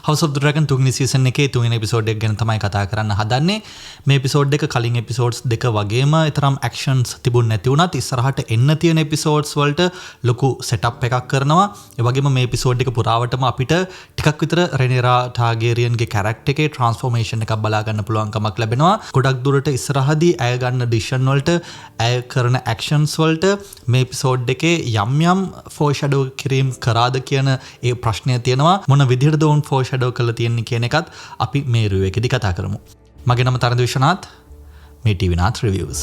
House of the Dragon තුන්වෙනි season එකේ තුන්වෙනි එපිසෝඩ් එක ගැන තමයි කතා කරන්න හදන්නේ. මේ එපිසෝඩ් එක කලින් එපිසෝඩ්ස් දෙක වගේම තරම් ඇක්ෂන්ස් තිබුණ නැති වුණත් ඉස්සරහට එන්න තියෙන එපිසෝඩ්ස් වලට ලොකු සෙටප් එකක් කරනවා. ඒ වගේම මේ එපිසෝඩ් එක පුරාවටම අපිට ටිකක් විතර රෙනේරා ටාගේරියන්ගේ කැරක්ටර් එකේ ට්‍රාන්ස්ෆෝමේෂන් එකක් බලා ගන්න පුළුවන්කමක් ලැබෙනවා. ගොඩක් දුරට ඉස්සරහදී ඇය ගන්න ඩිසිෂන් වලට ඇය කරන ඇක්ෂන්ස් වලට මේ එපිසෝඩ් එකේ යම් ෆෝෂැඩෝ කිරීම කරාද කියන ඒ ප්‍රශ්නය තියෙනවා. මොන විදිහටද උන් ෂැඩෝ කරලා තියෙන්නේ කියන එකත් අපි මේ රිවිව් එකේදී කතා කරමු. මගේ නම තරන්ද විශ්වනාත්. මේ ටීවී නාත් රිවිව්ස්.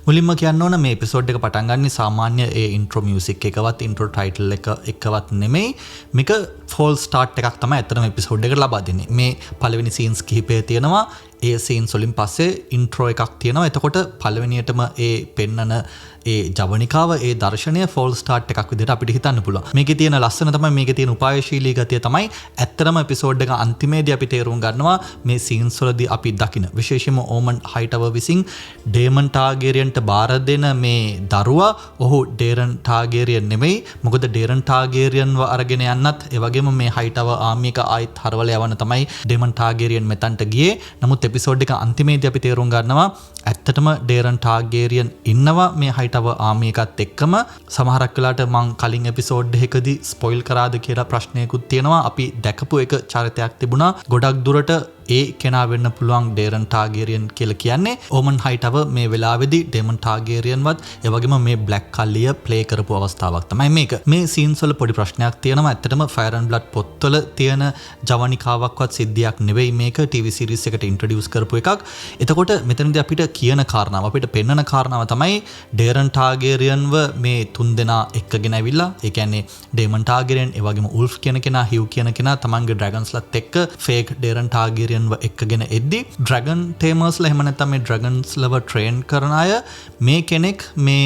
මුලින්ම කියන්න ඕන මේ එපිසෝඩ් එක පටන් ගන්නේ සාමාන්‍ය ඒ ඉන්ට්‍රෝ මියුසික් එකවත් ඉන්ට්‍රෝ ටයිටල් එකවත් නෙමෙයි. මේක ෆෝල් ස්ටාර්ට් එකක් තමයි ඇත්තටම එපිසෝඩ් එකට ලබා දෙන්නේ. මේ පළවෙනි සීන්ස් කිහිපය තියෙනවා. ඒ සීන්ස් වලින් පස්සේ ඉන්ට්‍රෝ එකක් තියෙනවා. එතකොට පළවෙනියටම ඒ පෙන්නන ඒ ජවනිකාව ඒ දර්ශනය ෆෝල් ස්ටාර්ට් එකක් විදිහට අපිට හිතන්න පුළුවන්. මේකේ තියෙන ලස්සන තමයි මේකේ තියෙන උපායශීලී ගතිය තමයි ඇත්තටම එපිසෝඩ් එක අන්තිමේදී අපි තේරුම් ගන්නවා මේ සීන්ස් වලදී අපි දකින විශේෂයෙන්ම ඕමන් හයිටවර් විසින් ඩේමන් ටාගේරියන්ට බාර දෙන මේ දරුවා ඔහු ඩේරන් ටාගේරියන් නෙමෙයි. මොකද ඩේරන් ටාගේරියන්ව අරගෙන යන්නත් ඒ වගේම මේ හයිටවර් ආර්මි එක ආයිත් හරවල යවන්න තමයි ඩේමන් ටාගේරියන් මෙතනට ගියේ. නමුත් එපිසෝඩ් එක අන්තිමේදී අපි තේරුම් ගන්නවා ඇත්තටම ඩේරන් ටාගේරියන් ඉන්නවා මේ හයිටවර් ආර්මි එකත් එක්කම. සමහරක් වෙලාවට මං කලින් එපිසෝඩ් එකකදී ස්පොයිල් කරාද කියලා ප්‍රශ්නයකුත් තියෙනවා. අපි දැකපු එක චරිතයක් තිබුණා. ගොඩක් දුරට ඒ කෙනා වෙන්න පුළුවන් ඩේරන් ටාගේරියන් කියලා කියන්නේ. ඕමන් හයිටවර් මේ වෙලාවේදී ඩේමන් ටාගේරියන්වත් ඒ වගේම මේ බ්ලැක් කල්ලිය ප්ලේ කරපු අවස්ථාවක් තමයි මේක. මේ සීන්ස් වල පොඩි ප්‍රශ්නයක් තියෙනවා. ඇත්තටම ෆයර් ඇන්ඩ් බ්ලඩ් පොත්වල තියෙන ජවනිකාවක්වත් සිද්ධියක් නෙවෙයි මේක. ටීවී සීරීස් එකට ඉන්ට්‍රොඩියුස් කරපු එකක්. එතකොට මෙතනදී අපිට කියන කාරණාව අපිට පෙන්වන කාරණාව තමයි ඩේරන් ටාගේරියන්ව මේ තුන්දෙනා එක්කගෙන ඇවිල්ලා ඒ කියන්නේ ඩේමන් ටාගේරියන් ඒ වගේම උල්ෆ් කියන කෙනා හිව් කියන කෙනා තමන්ගේ ඩ්‍රැගන්ස්ලත් එක්ක ෆේක් ඩේරන් ටාගේරියන්ව එක්කගෙන එද්දි ඩ්‍රැගන් ටේමර්ස්ලා එහෙම නැත්නම් මේ ඩ්‍රැගන්ස්ලව ට්‍රේන් කරන අය මේ කෙනෙක් මේ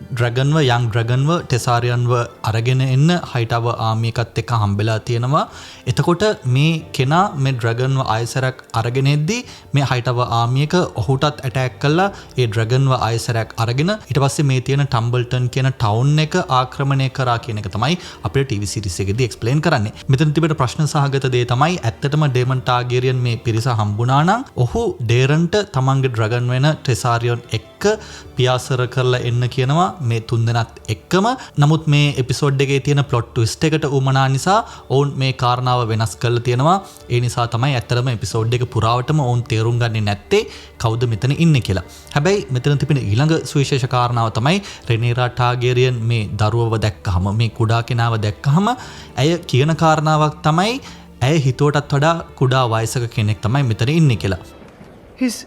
ඩ්‍රැගන්ව යං ඩ්‍රැගන්ව ටෙසාරියන්ව අරගෙන එන්න හයිටවර් ආර්මි එකත් එක්ක හම්බෙලා තියෙනවා. එතකොට මේ කෙනා මේ ඩ්‍රැගන්ව ආයසරක් අරගෙන එද්දි මේ හයිටවර් ආර්මි එක ඔහුටත් ඇටැක් කළා ඒ ඩ්‍රැගන්ව ආයසරක් අරගෙන ඊට පස්සේ මේ තියෙන ටම්බල්ටන් කියන ටවුන් එක ආක්‍රමණය කරා කියන එක තමයි අපේ ටීවී සීරීස් එකේදී එක්ස්ප්ලেইন කරන්නේ. මෙතන තිබෙන ප්‍රශ්න සහගත දේ තමයි ඇත්තටම ඩේමන් ටාගේරියන් මේ පිරිස හම්බුණා නම් ඔහු ඩේරන්ට තමන්ගේ ඩ්‍රැගන් වෙන ටෙසාරියන් එක්ක පියාසර කරලා එන්න කියනවා මේ තුන්දෙනාත් එක්කම. නමුත් මේ එපිසෝඩ් එකේ තියෙන ප්ලොට් ට්විස්ට් එකට උමනා නිසා ඔවුන් මේ කාරණාව වෙනස් කරලා තියෙනවා. ඒ නිසා තමයි ඇත්තටම එපිසෝඩ් එක පුරාවටම ඔවුන් තේරුම් ගන්නේ නැත්තේ කවුද මෙතන ඉන්නේ කියලා. හැබැයි මෙතන තිබෙන ඊළඟ සුවිශේෂ කාරණාව තමයි රෙනේරා ටාගේරියන් මේ දරුවව දැක්කහම මේ කුඩා කෙනාව දැක්කහම ඇය කියන කාරණාවක් තමයි ඇය හිතුවටත් වඩා කුඩා වයසක කෙනෙක් තමයි මෙතන ඉන්නේ කියලා. He's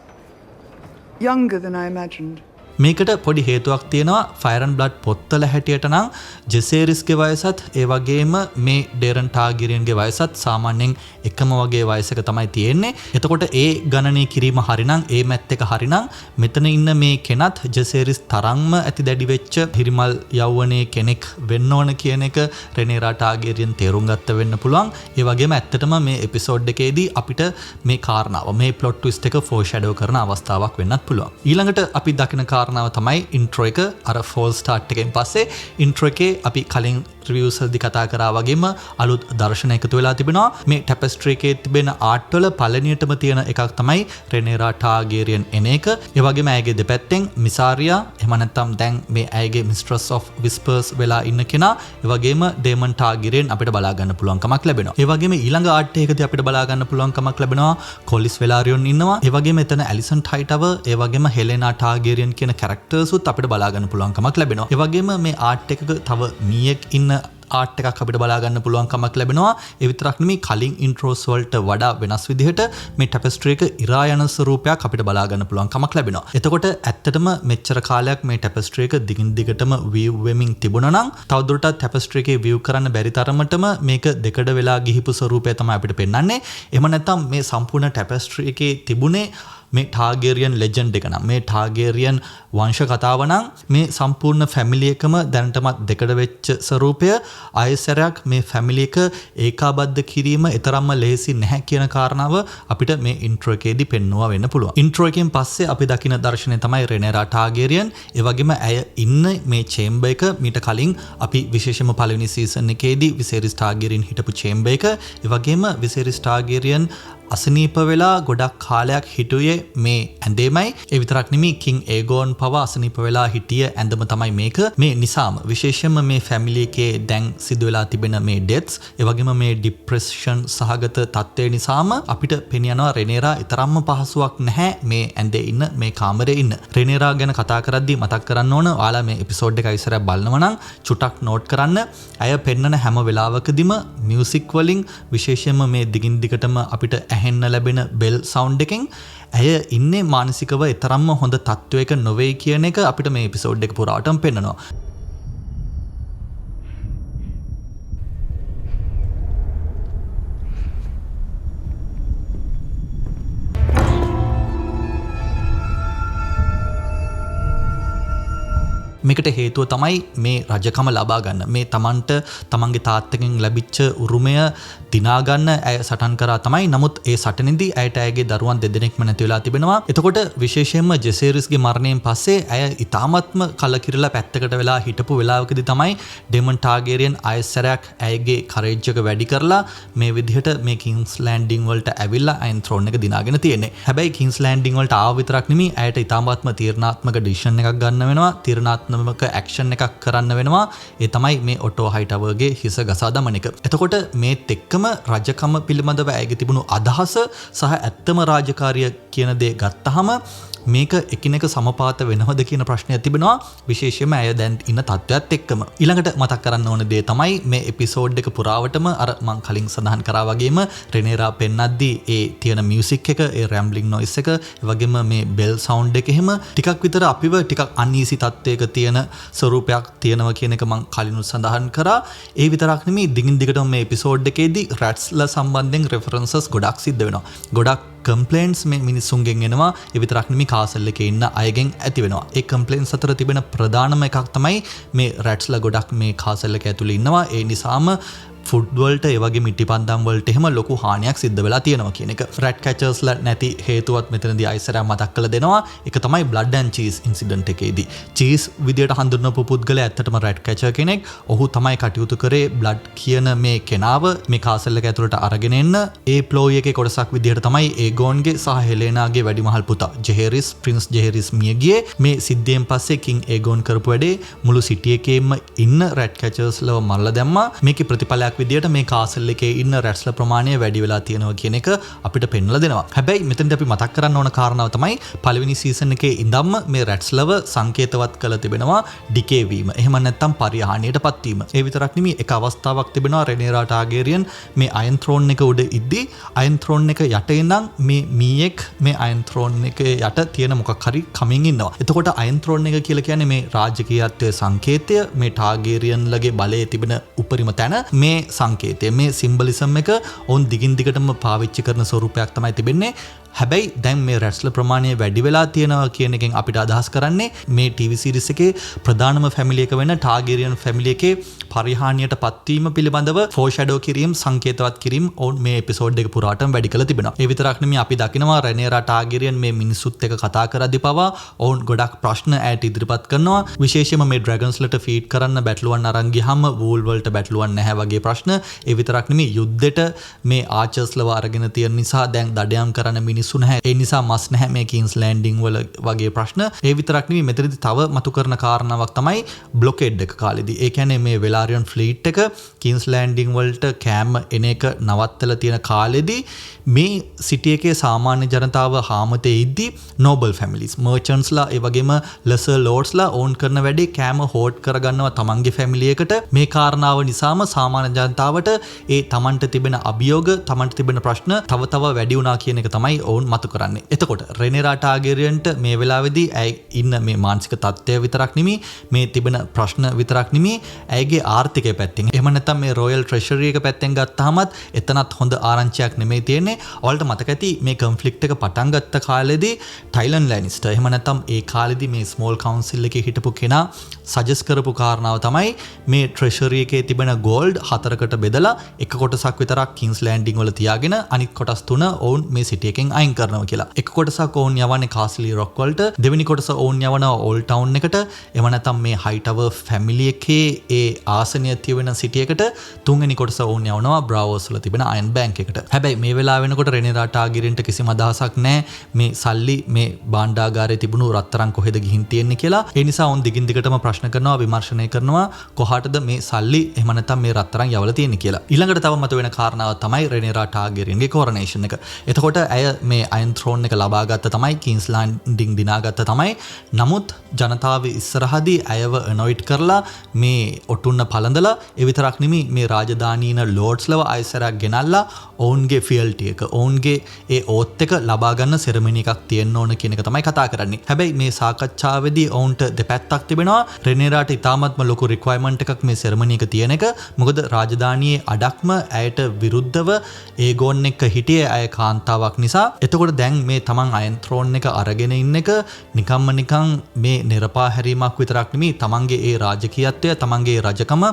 younger than I imagined. මේකට පොඩි හේතුවක් තියෙනවා. ෆයර් ඇන්ඩ් බ්ලඩ් පොත්වල හැටියට නම් ජෙසේරිස්ගේ වයසත් ඒ වගේම මේ ඩේරන් ටාගේරියන්ගේ වයසත් සාමාන්‍යයෙන් එකම වගේ වයසක තමයි තියෙන්නේ. එතකොට ඒ ගණනය කිරීම හරිනම් ඒ මැත් එක හරිනම් මෙතන ඉන්න මේ කෙනත් ජෙසේරිස් තරම්ම ඇති දැඩි වෙච්ච හිරිමල් යෞවනයේ කෙනෙක් වෙන්න ඕන කියන එක රෙනේරා ටාගේරියන් තේරුම් ගත්ත වෙන්න පුළුවන්. ඒ වගේම ඇත්තටම මේ එපිසෝඩ් එකේදී අපිට මේ කාරණාව මේ ප්ලොට් ට්විස්ට් එක ෆෝෂැඩෝ කරන අවස්ථාවක් වෙන්නත් පුළුවන්. ඊළඟට අපි දකින කාරණාව තමයි ඉන්ට්‍රෝ එක. අර ෆෝල් ස්ටාර්ට් එකෙන් පස්සේ ඉන්ට්‍රෝ එකේ අපි කලින් රිවිව්ස් වලදී කතා කරා වගේම අලුත් දර්ශන එකතු වෙලා තිබෙනවා. මේ ටැපස්ට්‍රි එකේ තිබෙන ආර්ට් වල පළවෙනියටම තියෙන එකක් තමයි රෙනේරා ටාගේරියන් එන එක. ඒ වගේම ඇයගේ දෙපැත්තෙන් මිසාරියා එහෙම නැත්නම් දැන් මේ ඇයගේ මිස්ට්‍රස් ඔෆ් විස්පර්ස් වෙලා ඉන්න කෙනා ඒ වගේම ඩේමන් ටාගේරියන් අපිට බලා ගන්න පුළුවන්කමක් ලැබෙනවා. ඒ වගේම ඊළඟ ආර්ට් එකකදී අපිට බලා ගන්න පුළුවන්කමක් ලැබෙනවා කොලිස් වෙලාරියන් ඉන්නවා. ඒ වගේම එතන ඇලිසන් හයිටවර් ඒ වගේම හෙලෙනා ටාගේරියන් කියන කැරක්ටර්ස් උත් අපිට බලා ගන්න පුළුවන්කමක් ලැබෙනවා. ඒ වගේම මේ ආර්ට් එකක තව මීයක් ඉන්න ආර්ට් එකක් අපිට බලා ගන්න පුළුවන්කමක් ලැබෙනවා. ඒ විතරක් නෙමෙයි කලින් ඉන්ට්‍රෝස් වලට වඩා වෙනස් විදිහට මේ ටැපස්ට්‍රි එක ඉරා යන ස්වරූපයක් අපිට බලා ගන්න පුළුවන්කමක් ලැබෙනවා. එතකොට ඇත්තටම මෙච්චර කාලයක් මේ ටැපස්ට්‍රි එක දිගින් දිගටම view වෙමින් තිබුණා නම් තවදුරටත් ටැපස්ට්‍රි එකේ view කරන්න බැරි තරමටම මේක දෙකඩ වෙලා ගිහිපු ස්වරූපය තමයි අපිට පෙන්වන්නේ. එහෙම නැත්නම් මේ සම්පූර්ණ ටැපස්ට්‍රි එකේ තිබුණේ මේ ටාගේරියන් ලෙජන්ඩ් එක නම් මේ ටාගේරියන් වංශ කතාව නම් මේ සම්පූර්ණ ෆැමිලි එකම දැනටමත් දෙකඩ වෙච්ච ස්වරූපය ආයසරයක් මේ ෆැමිලි එක ඒකාබද්ධ කිරීම ඊතරම්ම ලේසි නැහැ කියන කාරණාව අපිට මේ ඉන්ට්‍රෝ එකේදී පෙන්වුවා වෙන්න පුළුවන්. ඉන්ට්‍රෝ එකෙන් පස්සේ අපි දකින දර්ශනය තමයි රෙනේරා ටාගේරියන්. ඒ වගේම ඇය ඉන්න මේ චේම්බර් එක මීට කලින් අපි විශේෂයෙන්ම පළවෙනි සීසන් එකේදී විසෙරිස් ටාගේරියන් හිටපු චේම්බර් එක. ඒ වගේම විසෙරිස් ටාගේරියන් අසනීප වෙලා ගොඩක් කාලයක් හිටුවේ මේ ඇඳේමයි. ඒ විතරක් නෙමෙයි කිං ඒගෝන් පවා අසනීප වෙලා හිටිය ඇඳම තමයි මේක. මේ නිසාම විශේෂයෙන්ම මේ ෆැමිලි එකේ දැන් සිදු වෙලා තිබෙන මේ ඩෙත්ස් ඒ වගේම මේ ડિප්‍රෙෂන් සහගත තත්ත්වය නිසාම අපිට පෙනියනවා රෙනේරා ඊතරම්ම පහසුවක් නැහැ මේ ඇඳේ ඉන්න මේ කාමරේ ඉන්න. රෙනේරා ගැන කතා කරද්දී මතක් කරන්න ඕන ඔයාලා මේ එපිසෝඩ් එක ඉස්සරහ බලනවා නම් චුටක් නෝට් කරන්න. අය පෙන්නන හැම වෙලාවකදීම මියුසික් වලින් විශේෂයෙන්ම මේ දිගින් දිගටම අපිට ඇහෙන්න ලැබෙන බෙල් සවුන්ඩ් එකෙන් ඇය ඉන්නේ මානසිකව තරම්ම හොඳ තත්ත්වයක නොවේ කියන එක අපිට මේ එපිසෝඩ් එක පුරාටම පෙන්නනවා. මේකට හේතුව තමයි මේ රජකම ලබා ගන්න. මේ තමන්ට තමන්ගේ තාත්තගෙන් ලැබිච්ච උරුමය දිනා ගන්න ඇය සටන් කරා තමයි. නමුත් ඒ සටනේදී ඇයට ඇයගේ දරුවන් දෙදෙනෙක්ම නැති වෙලා තිබෙනවා. එතකොට විශේෂයෙන්ම ජෙසේරිස්ගේ මරණයෙන් පස්සේ ඇය ඊ타මත්ම කලකිරලා පැත්තකට වෙලා හිටපු වෙලාවකදී තමයි ඩෙමන් ටාගේරියන් ආයසරයක් ඇයගේ කරේජ් එක වැඩි කරලා මේ විදිහට මේ කිංස් ලෑන්ඩින් වලට ඇවිල්ලා අයන් ත්‍රෝන් එක දිනාගෙන තියෙන්නේ. හැබැයි කිංස් ලෑන්ඩින් වලට ආව විතරක් නෙමෙයි ඇයට ඊ타මත්ම තීරණාත්මක ඩිසිෂන් එකක් ගන්න වෙනවා. තීරණාත්මක ඇක්ෂන් එකක් කරන්න වෙනවා. ඒ තමයි මේ ඔටෝ හයිටවර්ගේ හිස ගසා දමන එක. එතකොට මේත් එක්කම රජකම පිළිබඳව ඇගේ තිබුණු අදහස සහ ඇත්තම රාජකාරිය කියන දේ ගත්තහම මේක එකිනෙක සමපාත වෙනවද කියන ප්‍රශ්නය තිබෙනවා. විශේෂයෙන්ම ඇය දැන් ඉන්න තත්ත්වයත් එක්කම. ඊළඟට මතක් කරන්න ඕන දේ තමයි මේ එපිසෝඩ් එක පුරාවටම අර මං කලින් සඳහන් කරා වගේම රෙනේරා පෙන්නද්දී ඒ තියෙන මියුසික් එක, ඒ රැම්බ්ලින් නොයිස් එක, ඒ වගේම මේ බෙල් සවුන්ඩ් එක එහෙම ටිකක් විතර අපිව ටිකක් අන්ඊසි තත්ත්වයක තියෙන ස්වරූපයක් තියෙනවා කියන එක මං කලිනුත් සඳහන් කරා. ඒ විතරක් නෙමෙයි දිගින් දිගටම මේ එපිසෝඩ් එකේදී රැට්ස්ලා සම්බන්ධයෙන් රෙෆරන්සස් ගොඩක් සිද්ධ වෙනවා. ගොඩක් කම්ප්ලේන්ට්ස් මේ මිනිස්සුන්ගෙන් එනවා. ඒ විතරක් නෙමෙයි කාසල් එකේ ඉන්න අයගෙන් ඇති වෙනවා. ඒ කම්ප්ලේන්ට්ස් අතර තිබෙන ප්‍රධානම එකක් තමයි මේ රැට්ස්ලා ගොඩක් මේ කාසල් එක ඇතුලේ ඉන්නවා. ඒ නිසාම ෆුඩ් වලට ඒ වගේ මිටි පන්දම් වලට එහෙම ලොකු හානියක් සිද්ධ වෙලා තියෙනවා කියන එක. රැට් කැචර්ස්ලා නැති හේතුවත් මෙතනදී අයිසරා මතක් කරලා දෙනවා. ඒක තමයි බ්ලඩ් ඇන්ඩ් චීස් ඉන්සිඩන්ට් එකේදී. චීස් විදියට හඳුන්වපු පුද්ගලයා ඇත්තටම රැට් කැචර් කෙනෙක්. ඔහු තමයි කටයුතු කරේ බ්ලඩ් කියන මේ කෙනාව මේ කාසල් එක ඇතුළට අරගෙන එන්න. ඒ ප්ලෝයි එකේ කොටසක් විදියට තමයි ඒගෝන්ගේ සහ හෙලේනාගේ වැඩිමහල් පුතා ජෙහෙරිස් ප්‍රින්ස් ජෙහෙරිස් මිය ගියේ. මේ සිද්ධියෙන් පස්සේ කිං ඒගෝන් කරපු වැඩේ මුළු සිටි එකේම ඉන්න රැට් කැචර්ස්ලව මරලා දැම්මා. මේකේ ප්‍රතිඵලයක් විදියට මේ කාසල් එකේ ඉන්න රැට්ස්ලා ප්‍රමාණය වැඩි වෙලා තියෙනවා කියන එක අපිට පෙන්වලා දෙනවා. හැබැයි මෙතනදී අපි මතක් කරන්න ඕන කාරණාව තමයි පළවෙනි සීසන් එකේ ඉඳන්ම මේ රැට්ස්ලව සංකේතවත් කළ තිබෙනවා ඩිකේ වීම. එහෙම නැත්නම් පරිහානියටපත් වීම. ඒ විතරක් නෙමෙයි එක අවස්ථාවක් තිබෙනවා රෙනේරා ටාගේරියන් මේ අයන් ත්‍රෝන් එක උඩ ඉද්දී අයන් ත්‍රෝන් එක යට ඉඳන් මේ මීයෙක් මේ අයන් ත්‍රෝන් එකේ යට තියෙන මොකක් හරි කමින් ඉන්නවා. එතකොට අයන් ත්‍රෝන් එක කියලා කියන්නේ මේ රාජකීයත්වයේ සංකේතය, මේ ටාගේරියන්ලගේ බලයේ තිබෙන උපරිම තැන මේ සංකේතය, මේ සිම්බලිසම් එක ඔවුන් දිගින් දිගටම පාවිච්චි කරන ස්වරූපයක් තමයි තිබෙන්නේ. හැබැයි දැන් මේ රැට්ස්ලා ප්‍රමාණය වැඩි වෙලා තියෙනවා කියන එකෙන් අපිට අදහස් කරන්නේ මේ ටීවී සීරීස් එකේ ප්‍රධානම ෆැමිලි එක වෙන ටාගේරියන් ෆැමිලි එකේ පරිහානියට පත්වීම පිළිබඳව ෆෝෂැඩෝ කිරීම, සංකේතවත් කිරීම ඔවුන් මේ එපිසෝඩ් එක පුරාටම වැඩි කරලා තිබෙනවා. ඒ විතරක් නෙමෙයි අපි දකිනවා රෙනේරා ටාගේරියන් මේ මිනිස්සුත් එක්ක කතා කරද්දී පවා ඔවුන් ගොඩක් ප්‍රශ්න ඇයට ඉදිරිපත් කරනවා. විශේෂයෙන්ම මේ ඩ්‍රැගන්ස්ලට ෆීඩ් කරන්න බැටළුවන් අරන් ගියාම වූල් වලට බැටළුවන් නැහැ වගේ ප්‍රශ්න. ඒ විතරක් නෙමෙයි යුද්ධෙට මේ ආචර්ස්ලව අරගෙන තියෙන නිසා දැන් දඩයම් කරන මිනිස්සු නැහැ. ඒ නිසා මස් නැහැ මේ කිංස් ලෑන්ඩින් වල වගේ ප්‍රශ්න. ඒ විතරක් නෙමෙයි මෙතනදී තව මතු කරන කාරණාවක් තමයි බ්ලොකේඩ් එක කාලෙදී. ඒ කියන්නේ මේ වෙලාරියන් ෆ්ලීට් එක කිංස් ලෑන්ඩින් වලට කෑම එන එක නවත්තලා තියෙන කාලෙදී මේ සිටි එකේ සාමාන්‍ය ජනතාව හාමතේ ඉද්දී නෝබල් ෆැමිලිස්, මර්චන්ට්ස්ලා ඒ වගේම ලෙසර් ලෝඩ්ස්ලා ඕන් කරන වැඩේ කෑම හෝඩ් කරගන්නවා තමන්ගේ ෆැමිලි එකට. මේ කාරණාව නිසාම සාමාන්‍ය ජනතාවට ඒ තමන්ට තිබෙන අභියෝග, තමන්ට තිබෙන ප්‍රශ්න තව තව වැඩි වුණා කියන එක තමයි ඔවුන් මතු කරන්නේ. එතකොට රෙනේරා ටාගේරියන්ට මේ වෙලාවේදී ඇයි ඉන්න මේ මානසික තත්ත්වය විතරක් නෙමෙයි, මේ තිබෙන ප්‍රශ්න විතරක් නෙමෙයි, ඇයගේ ආර්ථිකය පැත්තෙන් එහෙම නැත්නම් නැත්නම් මේ රොයල් ට්‍රෙෂරි එක පැත්තෙන් ගත්තාමත් එතනත් හොඳ ආරංචියක් නෙමෙයි තියෙන්නේ. ඔයාලට මතක ඇති මේ කන්ෆ්ලික්ට් එක පටන් ගත්ත කාලෙදී ටයිලන් ලැනිස්ටර් එහෙම නැත්නම් ඒ කාලෙදී මේ ස්මෝල් කවුන්සිල් එකේ හිටපු කෙනා සජෙස්ට් කරපු කාරණාව තමයි මේ ට්‍රෙෂරි එකේ තිබෙන ගෝල්ඩ් හතරකට බෙදලා එක කොටසක් විතරක් කිංස් ලෑන්ඩින් වල තියාගෙන අනිත් කොටස් තුන ඔවුන් මේ සිටි එකෙන් අයින් කරනවා කියලා. එක කොටසක් ඔවුන් යවන්නේ කාස්ලි රොක් වලට, දෙවෙනි කොටස ඔවුන් යවනවා ඕල්ඩ් ටවුන් එකට, එහෙම නැත්නම් මේ හයිටවර් ෆැමිලි එකේ ඒ ආසනය තියෙන සිටි එකට, තුන්වෙනි කොටස ඔවුන් යවනවා බ්‍රාවර්ස් වල තිබෙන අයන් බැංක් එකට. හැබැයි මේ වෙලාව වෙනකොට රෙනේරා ටාගිරියන්ට කිසිම අදහසක් නැහැ මේ සල්ලි මේ භාණ්ඩාගාරයේ තිබුණු රත්තරන් කොහෙද ගිහින් තියෙන්නේ කියලා. ඒ නිසා ඔවුන් දිගින් දිගටම ප්‍රශ්න කරනවා, විමර්ශනය කරනවා කොහාටද මේ සල්ලි එහෙම නැත්නම් මේ රත්තරන් යවලා තියෙන්නේ කියලා. ඊළඟට තව මත වෙන කාරණාව තමයි රෙනේරා ටාගිරියන්ගේ කොරනේෂන් එක. එතකොට ඇය මේ අයන් ත්‍රෝන් එක ලබා ගත්ත තමයි, කිංස් ලෑන්ඩින් දිනාගත්ත තමයි. නමුත් ජනතාව ඉස්සරහදී ඇයව අනොයිට් කරලා මේ ඔටුන්න පළඳලා ඒ විතරක් නෙමෙයි මේ රාජධානීන ලෝඩ්ස්ලව අයිසරක් ගෙනල්ලා ඔවුන්ගේ ෆියල්ටි එක, ඔවුන්ගේ ඒ ඕත් එක ලබා ගන්න සෙරමනි එකක් තියෙන්න ඕන කියන එක තමයි කතා කරන්නේ. හැබැයි මේ සාකච්ඡාවේදී ඔවුන්ට දෙපැත්තක් තිබෙනවා. රෙනේරාට ඉතාමත්ම ලොකු රික්වයර්මන්ට් එකක් මේ සෙරමනි එක තියෙන එක. මොකද රාජධානියේ අඩක්ම ඇයට විරුද්ධව ඒගොන් එක්ක හිටියේ අය කාන්තාවක් නිසා. එතකොට දැන් මේ තමන් අයන් ත්‍රෝන් එක අරගෙන ඉන්න එක නිකන් මේ නිරපා හැරීමක් විතරක් නෙමෙයි, තමන්ගේ ඒ රාජකීයත්වය, තමන්ගේ රජකම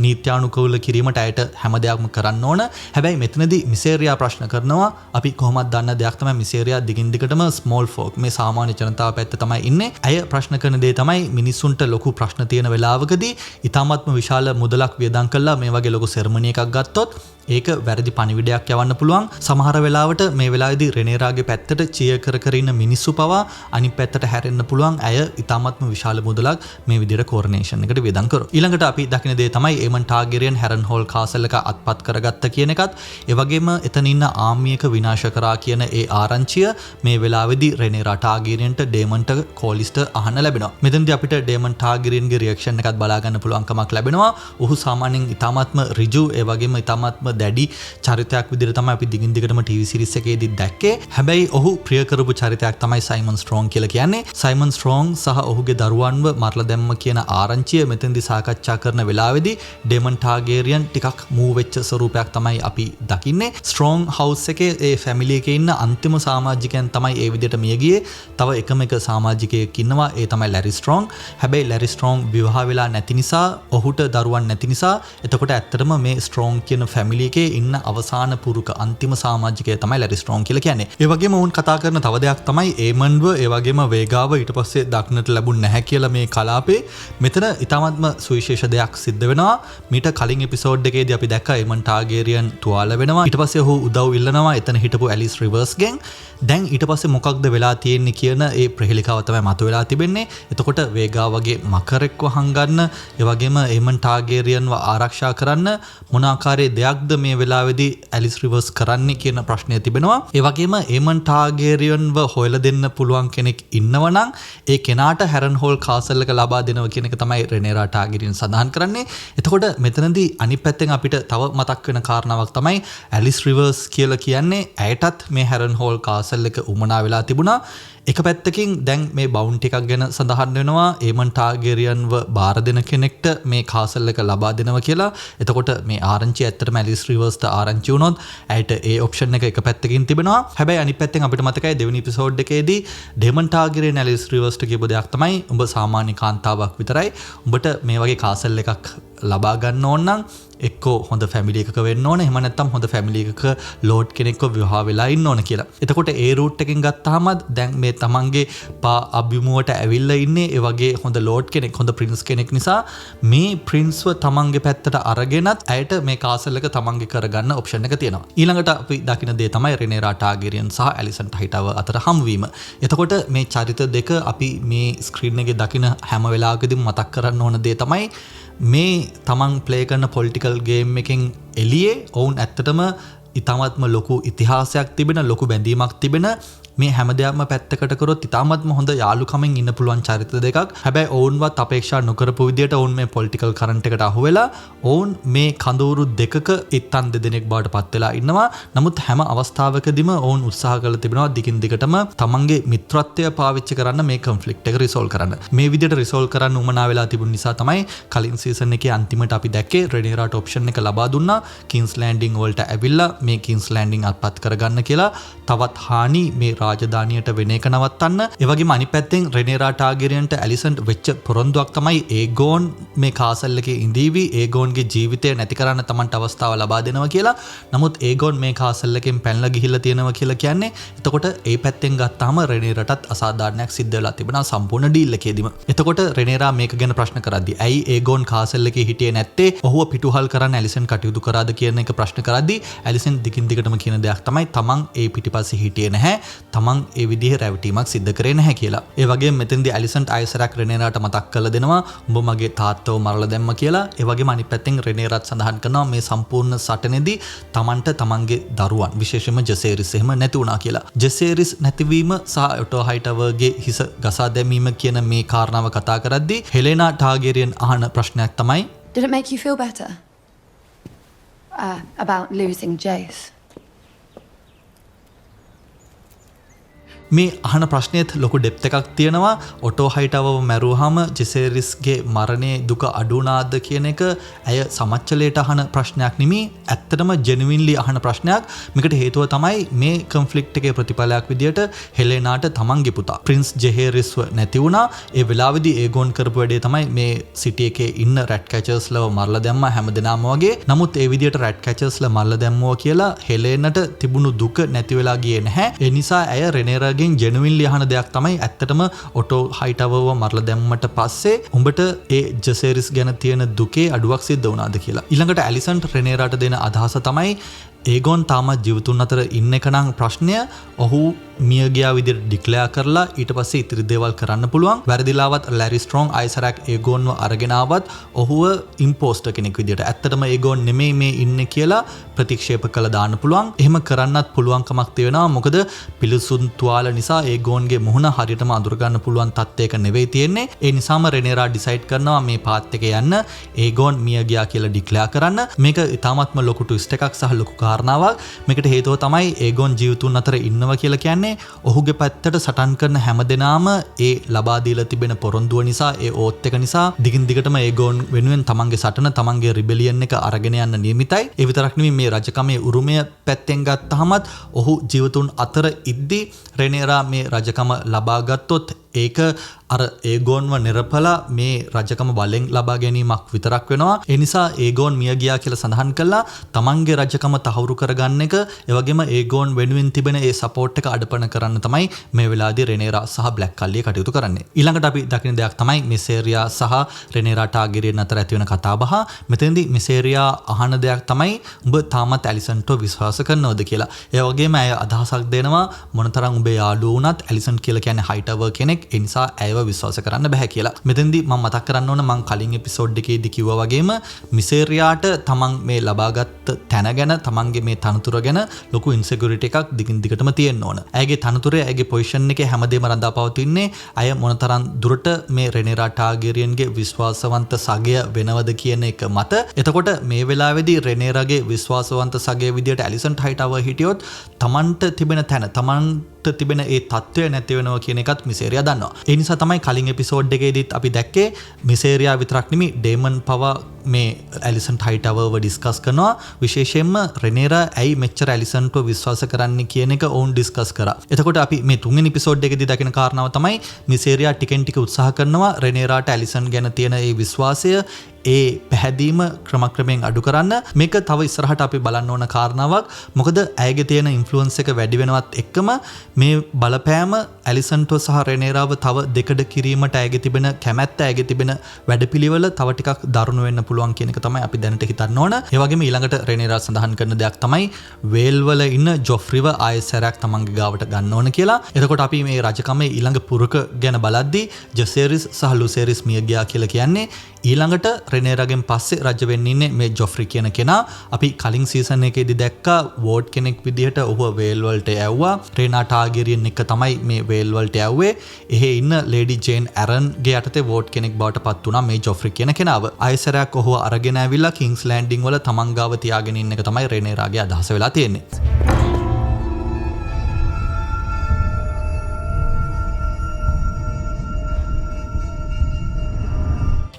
නීත්‍යානුකූල කිරීමට ඇයට හැම දෙයක්ම කරන්න ඕන. හැබැයි මෙතනදී මිසේරියා ප්‍රශ්න කරනවා. අපි කොහොමද දන්න දෙයක් තමයි මිසේරියා දිගින් දිගටම ස්මෝල් ෆෝක් මේ සාමාන්‍ය ජනතාව පැත්ත තමයි ඉන්නේ. ඇය ප්‍රශ්න කරන දේ තමයි මිනිස්සුන්ට ලොකු ප්‍රශ්න තියෙන වෙලාවකදී ඉතාමත්ම විශාල මුදලක් වියදම් කළා මේ වගේ ලොකු සෙරමනි එකක් ගත්තොත් ඒක වැරදි පණිවිඩයක් යවන්න පුළුවන්. සමහර වෙලාවට මේ වෙලාවේදී රෙනේරාගේ පැත්තට චිය කර ඉන්න මිනිස්සු පවා අනිත් පැත්තට හැරෙන්න පුළුවන්. ඇය ඉතාමත්ම විශාල මුදලක් මේ විදිහට කොරනේෂන් එකට වියදම් කරා. ඊළඟට අපි දකින දේ තමයි ඒමන් ටාගිරියන් හැරන් හෝල් කාසල් එක අත්පත් කරගත්ත කියන එකත්, ඒ වගේම එතන ඉන්න ආර්මියක විනාශ කරා කියන ඒ ආරංචිය මේ වෙලාවේදී රෙනේරා ටාගිරියන්ට ඩේමන්ට කෝලිස්ට අහන්න ලැබෙනවා. මෙතනදී අපිට ඩේමන් ටාගිරියන්ගේ රියැක්ෂන් එකත් බලා ගන්න පුළුවන්කමක් ලැබෙනවා. ඔහු සාමාන්‍යයෙන් ඉතාමත්ම ඍජු, ඒ වගේම ඉතාමත්ම දැඩි චරිතයක් විදිහට තමයි අපි දිගින් දිගටම ටීවී සිරීස් එකේදී දැක්කේ. හැබැයි ඔහු ප්‍රිය කරපු චරිතයක් තමයි සයිමන් ස්ට්‍රෝන් කියලා කියන්නේ. සයිමන් ස්ට්‍රෝන් සහ ඔහුගේ දරුවන්ව මරලා දැම්ම කියන ආරංචිය මෙතෙන්දී සාකච්ඡා කරන වෙලාවේදී ඩේමන් ටාගිරියන් ටිකක් මූව් වෙච්ච ස්වරූපයක් තමයි අපි දකින්නේ. ස්ට්‍රෝන් හවුස් එකේ ඒ ෆැමිලි එකේ ඉන්න අන්තිම සමාජිකයන් තමයි ඒ විදිහට මිය ගියේ. තව එකම එක සමාජිකයෙක් ඉන්නවා, ඒ තමයි ලැරි ස්ට්‍රෝන්. හැබැයි ලැරි ස්ට්‍රෝන් විවාහ වෙලා නැති නිසා, ඔහුට දරුවන් නැති නිසා, එතකොට ඇත්තටම මේ ස්ට්‍රෝන් කියන ෆැමිලි එකේ ඉන්න අවසාන පුරුක අන්තිම සමාජිකය තමයි ලැරි ස්ට්‍රෝන් කියලා කියන්නේ. ඒ වගේම වුන් කතා කරන තව දෙයක් තමයි ඒමන්ව, ඒ වගේම වේගාව ඊට පස්සේ දක්නට ලැබුණ නැහැ කියලා මේ කලාපේ. මෙතන ඉතාමත්ම සුවිශේෂ දෙයක් සිද්ධ වෙනවා. මීට කලින් එපිසෝඩ් එකේදී අපි දැක්කා ඒමන් ටාගිරියන් තුවාල වෙනවා. ඊට පස්සේ ඔහු උදව් ඉල්ලනවා එතන හිටපු ඇලිස් රිවර්ස්ගෙන්. දැන් ඊට පස්සේ මොකක්ද වෙලා තියෙන්නේ කියන ඒ ප්‍රහෙලිකාව තමයි මතුවලා තිබෙන්නේ. එතකොට වේගාවගේ මකරෙක්ව හංගන්න, ඒ වගේම ඒමන් ටාගිරියන්ව ආරක්ෂා කරන්න මොන ආකාරයේ දෙයක්ද මේ වෙලාවේදී ඇලිස් රිවර්ස් කරන්නේ කියන ප්‍රශ්නය තිබෙනවා. ඒ වගේම ඒමන් ටාගිරියන්ව හොයලා දෙන්න පුළුවන් කෙනෙක් ඉන්නවනම් ඒ කෙනාට හැරන් හෝල් කාසල් එක ලබා දෙනවා කියන එක තමයි රෙනේරා ටාගිරියන් සඳහන් කරන්නේ. එතකොට මෙතනදී අනිත් පැත්තෙන් අපිට තව මතක් වෙන කාරණාවක් තමයි ඇලිස් රිවර්ස් කියලා කියන්නේ ඇයටත් මේ හැරන් හෝල් කාසල් එක උමනා වෙලා තිබුණා. එක පැත්තකින් දැන් මේ බවුන්ටි එකක් ගැන සඳහන් වෙනවා ඒමන් ටාගිරියන්ව බාර දෙන කෙනෙක්ට මේ කාසල් එක ලබා දෙනවා කියලා. එතකොට මේ ආරංචිය ඇත්තටම ඇලිස් රිවර්ස්ට ආරංචි වුණොත් ඇයට ඒ ඔප්ෂන් එක පැත්තකින් තිබෙනවා. හැබැයි අනිත් පැත්තෙන් අපිට මතකයි දෙවෙනි එපිසෝඩ් එකේදී ඩේමන් ටාගිරියන් ඇලිස් රිවර්ස්ට කියපු දෙයක් තමයි උඹ සාමාන්‍ය කාන්තාවක් විතරයි. උඹට මේ වගේ කාසල් එකක් ලබා ගන්න ඕන නම් එක්කෝ හොඳ ෆැමිලි එකක වෙන්න ඕන, එහෙම නැත්නම් හොඳ ෆැමිලි එකක ලෝඩ් කෙනෙක්ව විවාහ වෙලා ඉන්න ඕන කියලා. එතකොට ඒ රූට් එකෙන් ගත්තාම දැන් මේ තමන්ගේ පා අභිමුවට ඇවිල්ලා ඉන්නේ ඒ වගේ හොඳ ලෝඩ් කෙනෙක්, හොඳ ප්‍රින්ස් කෙනෙක් නිසා මේ ප්‍රින්ස්ව තමන්ගේ පැත්තට අරගෙනත් ඇයට මේ කාසල් එක තමන්ගේ කරගන්න ඔප්ෂන් එක තියෙනවා. ඊළඟට අපි දකින දේ තමයි රෙනේරා ටාගිරියන් සහ ඇලිසන් හයිටවර් අතර හමුවීම. එතකොට මේ චරිත දෙක අපි මේ ස්ක්‍රීන් එකේ දකින හැම වෙලාවකදීම මතක් කරන්න ඕන දේ තමයි මේ තමන් ප්ලේ කරන පොලිටිකල් ගේම් එකෙන් එළියේ ඔවුන් ඇත්තටම ඉතාමත්ම ලොකු ඉතිහාසයක් තිබෙන ලොකු බැඳීමක් තිබෙන මේ හැම දෙයක්ම පැත්තකට කරොත් ඉතාමත්ම හොඳ යාළුකමෙන් ඉන්න පුළුවන් චරිත දෙකක්. හැබැයි ඔවුන්වත් අපේක්ෂා නොකරපු විදියට ඔවුන් මේ පොලිටිකල් කරන්ට් එකට අහු වෙලා ඔවුන් මේ කඳවුරු දෙකක ඉත්තන් දෙදෙනෙක් බවට පත් වෙලා ඉන්නවා. නමුත් හැම අවස්ථාවකදීම ඔවුන් උත්සාහ කරලා තිබෙනවා දිගින් දිගටම තමන්ගේ මිත්‍රත්වය පාවිච්චි කරන්න මේ කොන්ෆ්ලික්ට් එක රිසෝල්ව් කරන්න. මේ විදියට රිසෝල්ව් කරන්න උමනා වෙලා තිබුණ නිසා තමයි කලින් සීසන් එකේ අන්තිමට අපි දැක්කේ රෙනේරාට ඔප්ෂන් එක ලබා දුන්නා කිංස් ලෑන්ඩින් වලට ඇවිල්ලා මේ කිංස් ලෑන්ඩින් අත්පත් කරගන්න කියලා. තවත් හානි මේ රාජධානියට වෙන එක නවත්තන්න. ඒ වගේම අනිත් පැත්තෙන් රෙනේරා ටාගරියන්ට ඇලිසන්ට් වෙච්ච පොරොන්දුවක් තමයි ඒගෝන් මේ කාසල් එකේ ඉඳීවි ඒගෝන්ගේ ජීවිතය නැති කරන්න තමන්ට අවස්ථාව ලබා දෙනවා කියලා. නමුත් ඒගෝන් මේ කාසල් එකෙන් පැනලා ගිහිල්ලා තියෙනවා කියලා කියන්නේ එතකොට ඒ පැත්තෙන් ගත්තාම රෙනේරටත් අසාධාරණයක් සිද්ධ වෙලා තිබෙනවා සම්පූර්ණ ඩීල් එකේදීම. එතකොට රෙනේරා මේක ගැන ප්‍රශ්න කරද්දී ඇයි ඒගෝන් කාසල් එකේ හිටියේ නැත්තේ? ඔහුව පිටුහල් කරන්න ඇලිසන් කටයුතු කරාද කියන එක ප්‍රශ්න කරද්දී ඇලිසන් දිගින් දිගටම කියන දෙයක් තමයි තමන් ඒ පිටිපස්සේ හිටියේ නැහැ. තමන් ඒ විදිහේ රැවටීමක් සිද්ධ කරේ නැහැ කියලා. ඒ වගේම මෙතෙන්දී ඇලිසන්ට් අයිසරක් රෙනේරාට මතක් කරලා දෙනවා උඹ මගේ තාත්තව මරලා දැම්ම කියලා. ඒ වගේම අනිත් පැත්තෙන් රෙනේරාත් සඳහන් කරනවා මේ සම්පූර්ණ සටනේදී තමන්ට තමන්ගේ දරුවන් විශේෂයෙන්ම ජෙසේරිස් එහෙම නැති වුණා කියලා. ජෙසේරිස් නැතිවීම සහ ඔටෝ හයිටවර්ගේ හිස ගසා දැමීම කියන මේ කාරණාව කතා කරද්දී හෙලෙනා ටාගරියන් අහන ප්‍රශ්නයක් තමයි Did it make you feel better? About losing Jace? මේ අහන ප්‍රශ්නයත් ලොකු ඩෙප්ත් එකක් තියෙනවා. ඔටෝ හයිටවව මැරුවාම ජෙසේරිස්ගේ මරණයේ දුක අඩු වුණාද කියන එක ඇය සමච්චලයට අහන ප්‍රශ්නයක් නෙමෙයි. ඇත්තටම ජෙනුවින්ලි අහන ප්‍රශ්නයක්. මේකට හේතුව තමයි මේ කොන්ෆ්ලික්ට් එකේ ප්‍රතිඵලයක් විදියට හෙලෙනාට තමන්ගේ පුතා ප්‍රින්ස් ජෙහෙරිස්ව නැති වුණා. ඒ වෙලාවේදී ඒගෝන් කරපු වැඩේ තමයි මේ සිටි එකේ ඉන්න රැට් කැචර්ස්ලව මරලා දැම්මා හැමදෙනාම වගේ. නමුත් ඒ විදියට රැට් කැචර්ස්ලා මරලා දැම්මෝ කියලා හෙලෙනට තිබුණු දුක නැති වෙලා ගියේ නැහැ. ඒ නිසා ඇය රෙනේරා ජෙනුවින්ලි අහන දෙයක් තමයි ඇත්තටම ඔටෝ හයිටවව මරලා දැම්මට පස්සේ උඹට ඒ ජෙසේරිස් ගැන තියෙන දුකේ අඩුවක් සිද්ධ වුණාද කියලා. ඊළඟට ඇලිසන්ට් රෙනේරාට දෙන අදහස තමයි ඒගෝන් තාමත් ජීවතුන් අතර ඉන්න එක නම් ප්‍රශ්නය. ඔහු මිය ගියා විදිහට ඩික්ලෙයාර් කරලා ඊට පස්සේ ඉතිරි දේවල් කරන්න පුළුවන්. වැරදිලාවත් ලැරි ස්ට්‍රෝං අයිසරක් ඒගෝන්ව අරගෙන ආවත් ඔහුව ඉම්පෝස්ටර් කෙනෙක් විදිහට ඇත්තටම ඒගෝන් නෙමෙයි මේ ඉන්නේ කියලා ප්‍රතික්ෂේප කළා දාන්න පුළුවන්. එහෙම කරන්නත් පුළුවන්කමක් තියෙනවා. මොකද පිළිසුන් තුවාල නිසා ඒගෝන්ගේ මුහුණ හරියටම අඳුර ගන්න පුළුවන් තත්ත්වයක නෙවෙයි තියෙන්නේ. ඒ නිසාම රෙනේරා ඩිසයිඩ් කරනවා මේ පාත් එකේ යන්න ඒගෝන් මිය ගියා කියලා ඩික්ලෙයාර් කරන්න. මේක ඉතාමත්ම ලොකු ට්විස්ට් එකක් සහ ලොකු කාරණාවක්. මේකට හේතුව තමයි ඒගෝන් ජීවතුන් අතර ඉන්නවා කියලා කියන්නේ ඔහුගේ පැත්තට සටන් කරන හැමදෙනාම ඒ ලබා දීලා තිබෙන පොරොන්දුව නිසා ඒ ඕත් එක නිසා දිගින් දිගටම ඒගෝන් වෙනුවෙන් තමන්ගේ සටන තමන්ගේ රිබෙලියන් එක අරගෙන යන්න නියමිතයි. ඒ විතරක් නෙමෙයි මේ රජකමේ උරුමය පැත්තෙන් ගත්තහමත් ඔහු ජීවතුන් අතර ඉද්දී රෙනේරා මේ රජකම ලබා ගත්තොත් ඒක අර ඒගෝන්ව නිරපලා මේ රජකම බලෙන් ලබා ගැනීමක් විතරක් වෙනවා. ඒ නිසා ඒගෝන් මිය ගියා කියලා සඳහන් කළා තමන්ගේ රජකම තහවුරු කරගන්න එක ඒ වගේම ඒගෝන් වෙනුවෙන් තිබෙන ඒ සපෝට් එක අඩපණ කරන්න තමයි මේ වෙලාවේදී රෙනේරා සහ බ්ලැක් කල්ලිය කටයුතු කරන්නේ. ඊළඟට අපි දකින දෙයක් තමයි මිසේරියා සහ රෙනේරා ටාගරියන් අතර ඇති වෙන කතාබහ. මෙතෙන්දී මිසේරියා අහන දෙයක් තමයි උඹ තාමත් ඇලිසන්ට්ව විශ්වාස කරනවද කියලා. ඒ වගේම ඇය අදහසක් දෙනවා මොනතරම් උඹේ යාළුවෝ වුණත් ඇලිසන්ට් කියලා කියන්නේ හයිටවර් කෙනෙක්. ඒ නිසා ඇයව විශ්වාස කරන්න බෑ කියලා. මෙතෙන්දී මම මතක් කරන්න ඕන මම කලින් එපිසෝඩ් එකේදී කිව්වා වගේම මිසේරියාට තමන් මේ ලබාගත් තැන ගැන තමන්ගේ මේ තනතුර ගැන ලොකු ඉන්සෙකියුරිටි එකක් දිගින් දිගටම තියෙන්න ඕන. ඇයගේ තනතුරේ ඇයගේ පොසිෂන් එකේ හැමදේම රඳා පවතින්නේ අය මොනතරම් දුරට මේ රෙනේරා ටාගරියන්ගේ විශ්වාසවන්ත සගය වෙනවද කියන එක මත. එතකොට මේ වෙලාවේදී රෙනේරාගේ විශ්වාසවන්ත සගය විදියට ඇලිසන්ට් හයිටවර් හිටියොත් තමන්ට තිබෙන තැන තමන්ට තිබෙන ඒ තත්ත්වය නැති වෙනවා කියන එකත් මිසේරියා දන්නවා. ඒ නිසා තමයි කලින් එපිසෝඩ් එකේදීත් අපි දැක්කේ මිසේරියා විතරක් නෙමෙයි ඩේමන් පවා මේ ඇලිසන්ට් හයිටවර්ව ඩිස්කස් කරනවා. විශේෂයෙන්ම රෙනේරා ඇයි මෙච්චර ඇලිසන්ට්ව විශ්වාස කරන්නේ කියන එක ඔවුන් ඩිස්කස් කරා. එතකොට අපි මේ තුන්වෙනි එපිසෝඩ් එකේදී දකින කාරණාව තමයි මිසේරියා ටිකෙන් ටික උත්සාහ කරනවා රෙනේරාට ඇලිසන් ගැන තියෙන ඒ විශ්වාසය ඒ පැහැදීම ක්‍රමක්‍රමයෙන් අඩු කරන්න. මේක තව ඉස්සරහට අපි බලන්න ඕන කාරණාවක්. මොකද ඇයගේ තියෙන ඉන්ෆ්ලුවන්ස් එක වැඩි වෙනවත් එක්කම මේ බලපෑම ඇලිසන්ට්ව සහ රෙනේරාව තව දෙකඩ කිරීමට ඇයගේ තිබෙන කැමැත්ත ඇයගේ තිබෙන වැඩපිළිවෙල තව ටිකක් දරුණු වෙන්න පුළුවන් කියන එක තමයි අපි දැනට හිතන්න ඕන. ඒ වගේම ඊළඟට රෙනේරා සඳහන් කරන දෙයක් තමයි වේල් වල ඉන්න ජොෆ්රිව ආයෙසරයක් තමන්ගේ ගාවට ගන්න ඕන කියලා. එතකොට අපි මේ රජකමේ ඊළඟ පුරුක ගැන බලද්දී ජෙසේරිස් සහ ලුසේරිස් මිය ගියා කියලා කියන්නේ ඊළඟට රෙනේරාගෙන් පස්සේ රජ වෙන්න ඉන්නේ මේ ජොෆ්රි කියන කෙනා. අපි කලින් සීසන් එකේදී දැක්කා වෝඩ් කෙනෙක් විදිහට ඔහුව වේල් වලට ඇව්වා. රේනා ටාගරියන් එක තමයි මේ වේල් වලට ඇව්වේ. එහෙ ඉන්න ලේඩි ජේන් ඇරන්ගේ යටතේ වෝඩ් කෙනෙක් බවට පත් වුණා මේ ජොෆ්රි කියන කෙනාව. ආයෙසරයක් ඔහුව අරගෙන ඇවිල්ලා කිංස් ලෑන්ඩින් වල තමන් ගාව තියාගෙන ඉන්න එක තමයි රෙනේරාගේ අදහස වෙලා තියෙන්නේ.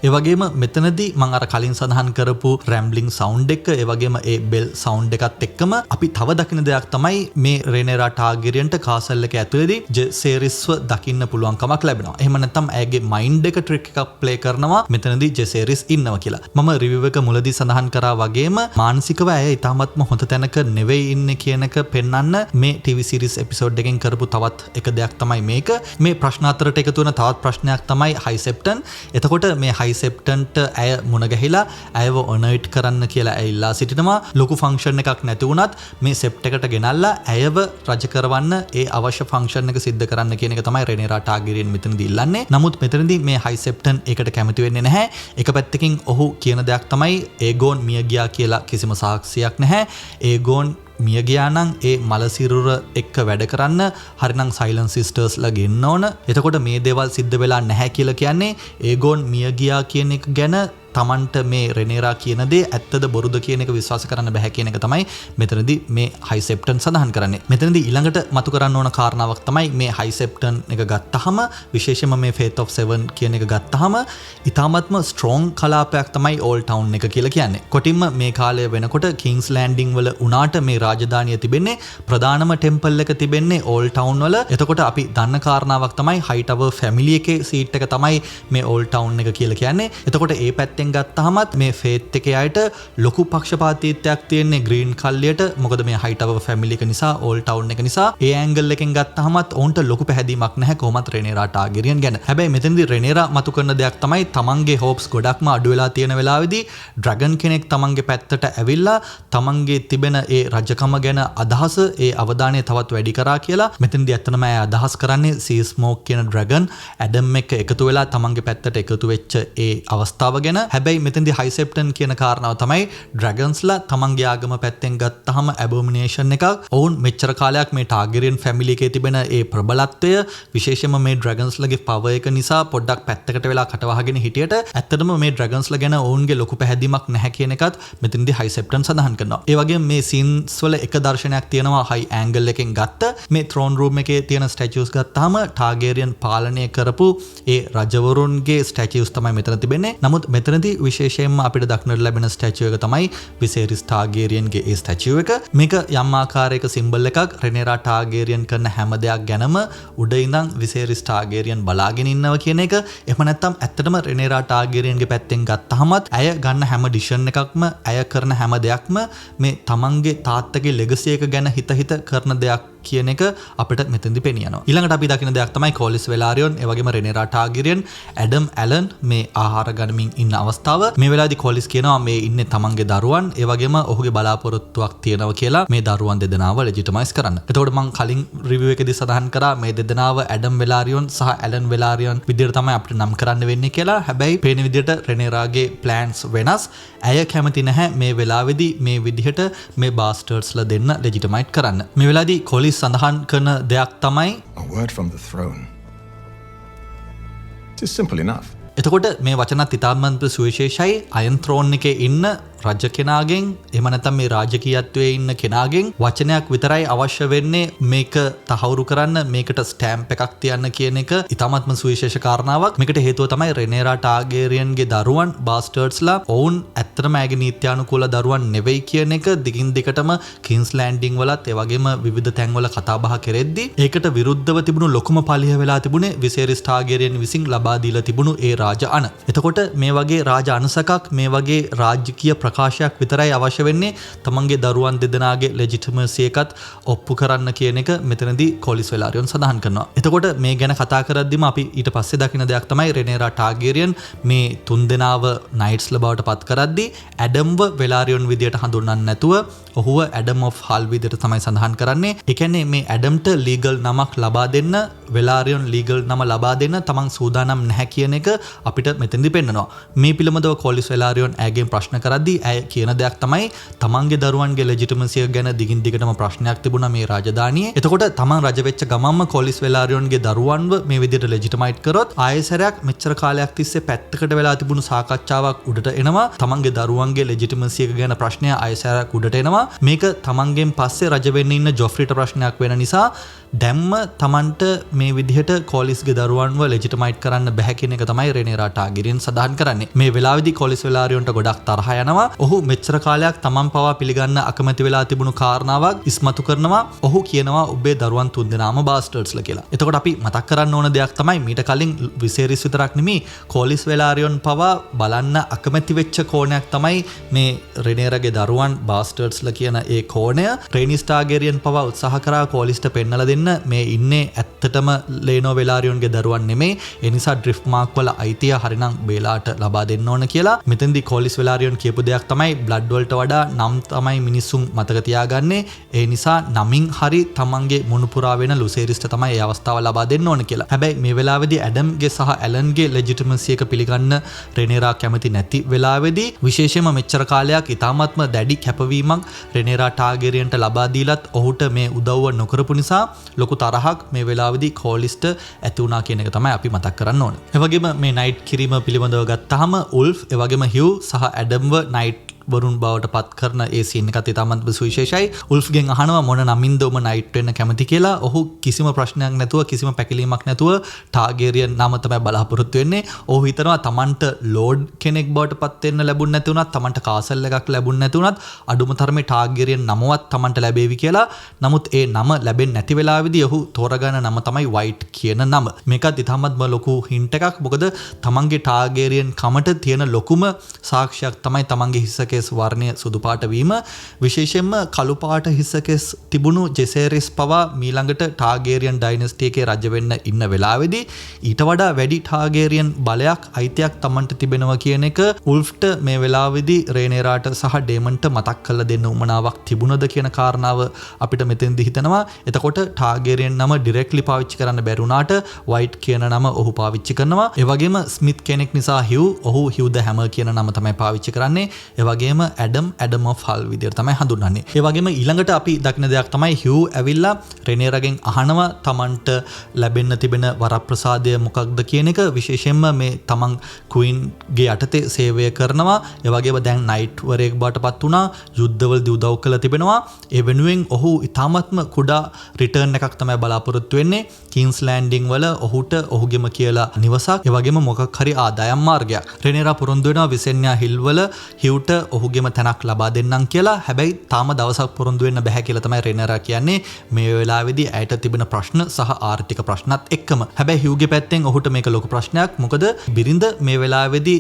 ඒ වගේම මෙතනදී මම අර කලින් සඳහන් කරපු රැම්බ්ලින් සවුන්ඩ් එක ඒ වගේම ඒ බෙල් සවුන්ඩ් එකත් එක්කම අපි තව දකින දෙයක් තමයි මේ රේනේරා ටාගරියන්ට කාසල් එක ඇතුලේදී ජෙසේරිස්ව දකින්න පුළුවන් කමක් ලැබෙනවා. එහෙම නැත්නම් ඇයගේ මයින්ඩ් එක ට්‍රික් එකක් ප්ලේ කරනවා මෙතනදී ජෙසේරිස් ඉන්නවා කියලා. මම රිවිව් එක මුලදී සඳහන් කරා වගේම මානසිකව ඇය ඊටමත්ම හොඳ තැනක නෙවෙයි ඉන්නේ කියන එක පෙන්වන්න මේ TV සීරීස් එපිසෝඩ් එකෙන් කරපු තවත් එක දෙයක් තමයි මේක. මේ ප්‍රශ්න අතරට එකතු වෙන තවත් ප්‍රශ්නයක් තමයි හයිසෙප්ටන්. එතකොට මේ හයිසෙප්ටන්ට ඇය මුණ ගැහිලා ඇයව ඔනර්ට් කරන්න කියලා ඇය ඉල්ලා සිටිනවා. ලොකු ෆන්ක්ෂන් එකක් නැති වුණත් මේ සෙප්ට් එකට ගෙනල්ලා ඇයව රජ කරවන්න ඒ අවශ්‍ය ෆන්ක්ෂන් එක සිද්ධ කරන්න කියන එක තමයි රෙනේරා ටාගරියන් මෙතනදී ඉල්ලන්නේ. නමුත් මෙතනදී මේ හයිසෙප්ටන් ඒකට කැමති වෙන්නේ නැහැ. එක පැත්තකින් ඔහු කියන දෙයක් තමයි ඒගෝන් මිය ගියා කියලා කිසිම සාක්ෂියක් නැහැ. ඒගෝන් මිය ගියා නම් ඒ මලසිරුර එක්ක වැඩ කරන්න හරිනම් සයිලන්ට් සිස්ටර්ස්ලා ගෙන්න ඕන. එතකොට මේ දේවල් සිද්ධ වෙලා නැහැ කියලා කියන්නේ ඒගෝන් මිය ගියා කියන එක ගැන තමන්ට මේ රෙනේරා කියන දේ ඇත්තද බොරුද කියන එක විශ්වාස කරන්න බෑ කියන එක තමයි මෙතනදී මේ හයිසෙප්ටන් සඳහන් කරන්නේ. මෙතනදී ඊළඟට මතු කරන්න ඕන කාරණාවක් තමයි මේ හයිසෙප්ටන් එක ගත්තහම විශේෂයෙන්ම මේ Faith of 7 කියන එක ගත්තහම ඊටාත්ම ස්ට්‍රෝං කලාපයක් තමයි ඕල් ටවුන් එක කියලා කියන්නේ. කොටින්ම මේ කාලය වෙනකොට කිංස් ලෑන්ඩින් වල උනාට මේ රාජධානිය තිබෙන්නේ ප්‍රධානම ටෙම්පල් එක තිබෙන්නේ ඕල් ටවුන් වල. එතකොට අපි දන්න කාරණාවක් තමයි හයිටවර් ෆැමිලි එකේ සීට් එක තමයි මේ ඕල් ටවුන් එක කියලා කියන්නේ. එතකොට ඒ පැත්තෙන් ගත්තහමත් මේ ෆේත් එකේ අයට ලොකු පක්ෂපාතීත්වයක් තියෙන්නේ ග්‍රීන් කල්ලියට. මොකද මේ හයිටවර් ෆැමිලි එක නිසා ඕල් ටවුන් එක නිසා ඒ ඇන්ගල් එකෙන් ගත්තහමත් ඔවුන්ට ලොකු පැහැදීමක් නැහැ කොහොමත් රෙනේරා ටාගරියන් ගැන. හැබැයි මෙතනදී රෙනේරා මතු කරන දෙයක් තමයි තමන්ගේ හෝප්ස් ගොඩක්ම අඩු වෙලා තියෙන වෙලාවේදී ඩ්‍රැගන් කෙනෙක් තමන්ගේ පැත්තට ඇවිල්ලා තමන්ගේ තිබෙන ඒ රජකම ගැන අදහස ඒ අවධානය තවත් වැඩි කරා කියලා. මෙතනදී ඇත්තටම අය අදහස් කරන්නේ සී ස්මෝක් කියන ඩ්‍රැගන් ඇඩම් එක්ක එකතු වෙලා තමන්ගේ පැත්තට එකතු වෙච්ච ඒ අවස්ථාව ගැන. හැබැයි මෙතනදී හයිසෙප්ටන් කියන කාරණාව තමයි ඩ්‍රැගන්ස්ලා තමන්ගේ ආගම පැත්තෙන් ගත්තාම ඇබොමිනේෂන් එකක්. ඔවුන් මෙච්චර කාලයක් මේ ටාගරියන් ෆැමිලි එකේ තිබෙන ඒ ප්‍රබලත්වය විශේෂයෙන්ම මේ ඩ්‍රැගන්ස්ලගේ පවර් එක නිසා පොඩ්ඩක් පැත්තකට වෙලා කටවහගෙන හිටියට ඇත්තටම මේ ඩ්‍රැගන්ස්ලා ගැන ඔවුන්ගේ ලොකු පැහැදීමක් නැහැ කියන එකත් මෙතනදී හයිසෙප්ටන් සඳහන් කරනවා. ඒ වගේම මේ සීන්ස් වල එක දර්ශනයක් තියෙනවා හයි ඇන්ගල් එකෙන් ගත්ත මේ ත්‍රෝන් රූම් එකේ තියෙන ස්ටැචුස් ගත්තාම ටාගරියන් පාලනය කරපු ඒ රජවරුන්ගේ ස්ටැචුස් තමයි මෙතන තිබෙන්නේ. නමුත් මෙතනදී විශේෂයෙන්ම අපිට දක්නට ලැබෙන ස්ටැචුව එක තමයි විසේරිස් ටාගරියන්ගේ ඒ ස්ටැචුව එක. මේක යම් ආකාරයක සිම්බල් එකක්. රෙනේරා ටාගරියන් කරන හැම දෙයක් ගැනම උඩ ඉඳන් විසේරිස් ටාගරියන් බලාගෙන ඉන්නවා කියන එක. එහෙම නැත්නම් ඇත්තටම රෙනේරා ටාගරියන්ගේ පැත්තෙන් ගත්තහමත් ඇය ගන්න හැම ඩිසිෂන් එකක්ම ඇය කරන හැම දෙයක්ම මේ තමන්ගේ තාත්තගේ ලෙගසි එක ගැන හිත කරන දෙයක් කියන එක අපිට මෙතෙන්දි පෙනියනවා. ඊළඟට අපි දකින දෙයක් තමයි කොලිස් වෙලාරියන් ඒ වගේම රෙනේරා ටාගරියන් ඇඩම් ඇලන් මේ ආහාර ගනිමින් ඉන්න අවස්ථාව. මේ වෙලාවේදී කොලිස් කියනවා මේ ඉන්නේ තමන්ගේ දරුවන් ඒ වගේම ඔහුගේ බලාපොරොත්තුවක් තියෙනවා කියලා මේ දරුවන් දෙදෙනාව ලෙජිටමයිස් කරන්න. එතකොට මම කලින් රිවිව් එකේදී සඳහන් කරා මේ දෙදෙනාව ඇඩම් වෙලාරියන් සහ ඇලන් වෙලාරියන් විදිහට තමයි අපිට නම් කරන්න වෙන්නේ කියලා. හැබැයි පේන විදිහට රෙනේරාගේ ප්ලෑන්ස් වෙනස්. ඇය කැමති නැහැ මේ වෙලාවේදී මේ විදිහට මේ බාස්ටර්ඩ්ස්ලා දෙන්න ලෙජිටමයිට් කරන්න. මේ වෙලාවේදී කොලිස් සඳහන් කරන දෙයක් තමයි A word from the throne. It is simple enough. එතකොට මේ වචනත් ඉතාමත් සුවිශේෂයි. අයන් ත්‍රෝන් එකේ ඉන්න රජ කෙනාගෙන් එහෙම නැත්නම් මේ රාජකීයත්වයේ ඉන්න කෙනාගෙන් වචනයක් විතරයි අවශ්‍ය වෙන්නේ මේක තහවුරු කරන්න, මේකට ස්ටෑම්ප් එකක් තියන්න කියන එක ඉතාමත්ම සුවිශේෂ කාරණාවක්. මේකට හේතුව තමයි රෙනේරා ටාගරියන්ගේ දරුවන් බාස්ටර්ඩ්ස්ලා ඔවුන් ඇත්තටම ඇගේ නීත්‍යානුකූල දරුවන් නෙවෙයි කියන එක දිගින් දිගටම කිංස් ලෑන්ඩින් වලත් ඒ වගේම විවිධ තැන්වල කතා බහ කෙරෙද්දී ඒකට විරුද්ධව තිබුණු ලොකුම පලිහ වෙලා තිබුණේ විසේරිස් ටාගරියන් විසින් ලබා දීලා තිබුණු ඒ රාජ අණ. එතකොට මේ වගේ රාජ අණසකක් මේ වගේ රාජකීය ප්‍රකාශයක් විතරයි අවශ්‍ය වෙන්නේ තමන්ගේ දරුවන් දෙදෙනාගේ ලෙජිටිමසි එකත් ඔප්පු කරන්න කියන එක මෙතනදී කොලිස් වෙලාරියන් සඳහන් කරනවා. එතකොට මේ ගැන කතා කරද්දිම අපි ඊට පස්සේ දකින දෙයක් තමයි රෙනේරා ටාගේරියන් මේ තුන්දෙනාව නයිට්ස්ලා බවට පත් කරද්දී ඇඩම්ව වෙලාරියන් විදියට හඳුන්වන්නේ නැතුව ඔහුව ඇඩම් ඔෆ් හල් විදියට තමයි සඳහන් කරන්නේ. ඒ කියන්නේ මේ ඇඩම්ට ලීගල් නමක් ලබා දෙන්න වෙලාරියන් ලීගල් නම ලබා දෙන්න තමන් සූදානම් නැහැ කියන එක අපිට මෙතෙන්දි පෙන්නනවා. මේ පිළිබඳව කොලිස් වෙලාරියන් ඇගෙන් ප්‍රශ්න කරද්දී ඇය කියන දෙයක් තමයි තමන්ගේ දරුවන්ගේ ලෙජිටිමසි ගැන දිගින් දිගටම ප්‍රශ්නයක් තිබුණා මේ රාජධානියේ. එතකොට තමන් රජ වෙච්ච ගමන්ම කොලිස් වෙලාරියන්ගේ දරුවන්ව මේ විදිහට ලෙජිටිමයිට් කරොත් ආයෙසරයක් මෙච්චර කාලයක් තිස්සේ පැත්තකට වෙලා තිබුණු සාකච්ඡාවක් උඩට එනවා. තමන්ගේ දරුවන්ගේ ලෙජිටිමසි එක ගැන ප්‍රශ්නය ආයෙසරයක් උඩට එනවා. මේක තමන්ගෙන් පස්සේ රජ වෙන්න ඉන්න ජොෆ්රිට ප්‍රශ්නයක් වෙන නිසා දැම්ම තමන්ට මේ විදිහට කොලිස්ගේ දරුවන්ව ලෙජිටිමයිට් කරන්න බැහැ කියන එක තමයි රෙනේරා ටාගේරියන් සඳහන් කරන්නේ. මේ වෙලාවේදී කොලිස් වෙලාරියන්ට ගොඩක් තරහ යනවා. ඔහු මෙච්චර කාලයක් තමන් පවා පිළිගන්න අකමැති වෙලා තිබුණු කාරණාවක් ඉස්මතු කරනවා. ඔහු කියනවා ඔබේ දරුවන් තුන්දෙනාම බාස්ටර්ඩ්ස්ලා කියලා. එතකොට අපි මතක් කරන්න ඕන දෙයක් තමයි මීට කලින් විසේරිස් විතරක් නෙමෙයි කොලිස් වෙලාරියන් පවා බලන්න අකමැති වෙච්ච කෝණයක් තමයි මේ රෙනේරාගේ දරුවන් බාස්ටර්ඩ්ස්ලා කියන ඒ කෝණය. රේනිස් ටාගේරියන් පවා උත්සාහ කරා කොලිස්ට පෙන්නලා දෙන්න මේ ඉන්නේ ඇත්තටම ලේනෝ වෙලාරියන්ගේ දරුවන් නෙමෙයි. ඒ නිසා ඩ්‍රිෆ්ට් මාක් වල අයිතිය හරිනම් බේලාට ලබා දෙන්න ඕන කියලා. මෙතෙන්දී කොලිස් වෙලාරියන් කියපු දෙයක් තමයි බ්ලඩ් වලට වඩා නම් තමයි මිනිස්සුන් මතක තියාගන්නේ. ඒ නිසා නමින් හරි තමන්ගේ මුණුපුරා වෙන ලුසේරිස්ට තමයි ඒ අවස්ථාව ලබා දෙන්න ඕන කියලා. හැබැයි මේ වෙලාවේදී ඇඩම්ගේ සහ ඇලන්ගේ ලෙජිටිමසි එක පිළිගන්න රෙනේරා කැමති නැති වෙලාවේදී විශේෂයෙන්ම මෙච්චර කාලයක් ඉතාමත්ම දැඩි කැපවීමක් රෙනේරා ටාගේරියන්ට ලබා දීලත් ඔහුට මේ උදව්ව නොකරපු නිසා ලොකු තරහක් මේ වෙලාවේදී කොලිස්ට ඇති වුණා කියන එක තමයි අපි මතක් කරන්න ඕනේ. ඒ වගේම මේ නයිට් කිරීම පිළිබඳව ගත්තාම උල්ෆ් ඒ වගේම හිව් සහ ඇඩම්ව නයිට් වරුන් බවට පත් කරන ඒ සීන් එකත් ඉතාමත් සුවිශේෂයි. උල්ෆ්ගෙන් අහනවා මොන නමින්ද ඔබ නයිට් වෙන්න කැමති කියලා. ඔහු කිසිම ප්‍රශ්නයක් නැතුව කිසිම පැකිලීමක් නැතුව ටාගේරියන් නම තමයි බලාපොරොත්තු වෙන්නේ. ඔහු හිතනවා තමන්ට ලෝඩ් කෙනෙක් බවට පත් වෙන්න ලැබුණ නැති වුණත් තමන්ට කාසල් එකක් ලැබුණ නැති වුණත් අඩුම තරමේ ටාගේරියන් නමවත් තමන්ට ලැබේවි කියලා. නමුත් ඒ නම ලැබෙන්නේ නැති වෙලාවේදී ඔහු තෝරගන්න නම තමයි වයිට් කියන නම. මේකත් ඉතාමත්ම ලොකු හින්ට් එකක්. මොකද තමන්ගේ ටාගේරියන් කමට තියෙන ලොකුම සාක්ෂියක් තමයි තමන්ගේ හිසක වර්ණය සුදු පාට වීම. විශේෂයෙන්ම කළු පාට හිසකෙස් තිබුණු ජෙසේරිස් පවා මීළඟට ටාගේරියන් ඩයිනස්ටි එකේ රජ වෙන්න ඉන්න වෙලාවේදී ඊට වඩා වැඩි ටාගේරියන් බලයක් අයිතියක් තමන්ට තිබෙනවා කියන එක උල්ෆ්ට මේ වෙලාවේදී රේනේරාට සහ ඩේමන්ට මතක් කරලා දෙන්න උවමනාවක් තිබුණද කියන කාරණාව අපිට මෙතෙන්දි හිතනවා. එතකොට ටාගේරියන් නම ඩිරෙක්ට්ලි පාවිච්චි කරන්න බැරි වුණාට වයිට් කියන නම ඔහු පාවිච්චි කරනවා. ඒ වගේම ස්මිත් කෙනෙක් නිසා ඔහු හිව් ද හැමර් කියන නම තමයි පාවිච්චි කරන්නේ. ඒ වගේම ඇඩම් ඔෆ් හල් විදියට තමයි හඳුන්වන්නේ. ඒ වගේම ඊළඟට අපි දකින දෙයක් තමයි හිව් ඇවිල්ලා රෙනේරාගෙන් අහනවා තමන්ට ලැබෙන්න තිබෙන වරප්‍රසාදය මොකක්ද කියන එක. විශේෂයෙන්ම මේ තමන් ක්වීන්ගේ යටතේ සේවය කරනවා. ඒ වගේම දැන් නයිට් වරයෙක් බවට පත් වුණා. යුද්ධවලදී උදව් කළා තිබෙනවා. ඒ වෙනුවෙන් ඔහු ඉතාමත්ම කුඩා රිටර්න් එකක් තමයි බලාපොරොත්තු වෙන්නේ. කින්ස් ලෑන්ඩින් වල ඔහුට ඔහුගෙම කියලා නිවසක් ඒ වගේම මොකක් හරි ආදායම් මාර්ගයක්. රෙනේරා පොරොන්දු වෙනවා විසෙන්යා හිල් වල හිව්ට ඔහුගෙම තැනක් ලබා දෙන්නම් කියලා. හැබැයි තාම දවසක් පොරොන්දු වෙන්න බැහැ කියලා තමයි රෙනේරා කියන්නේ මේ වෙලාවේදී ඇයට තිබෙන ප්‍රශ්න සහ ආර්ථික ප්‍රශ්නත් එක්කම. හැබැයි හිව්ගේ පැත්තෙන් ඔහුට මේක ලොකු ප්‍රශ්නයක්. මොකද බිරිඳ මේ වෙලාවේදී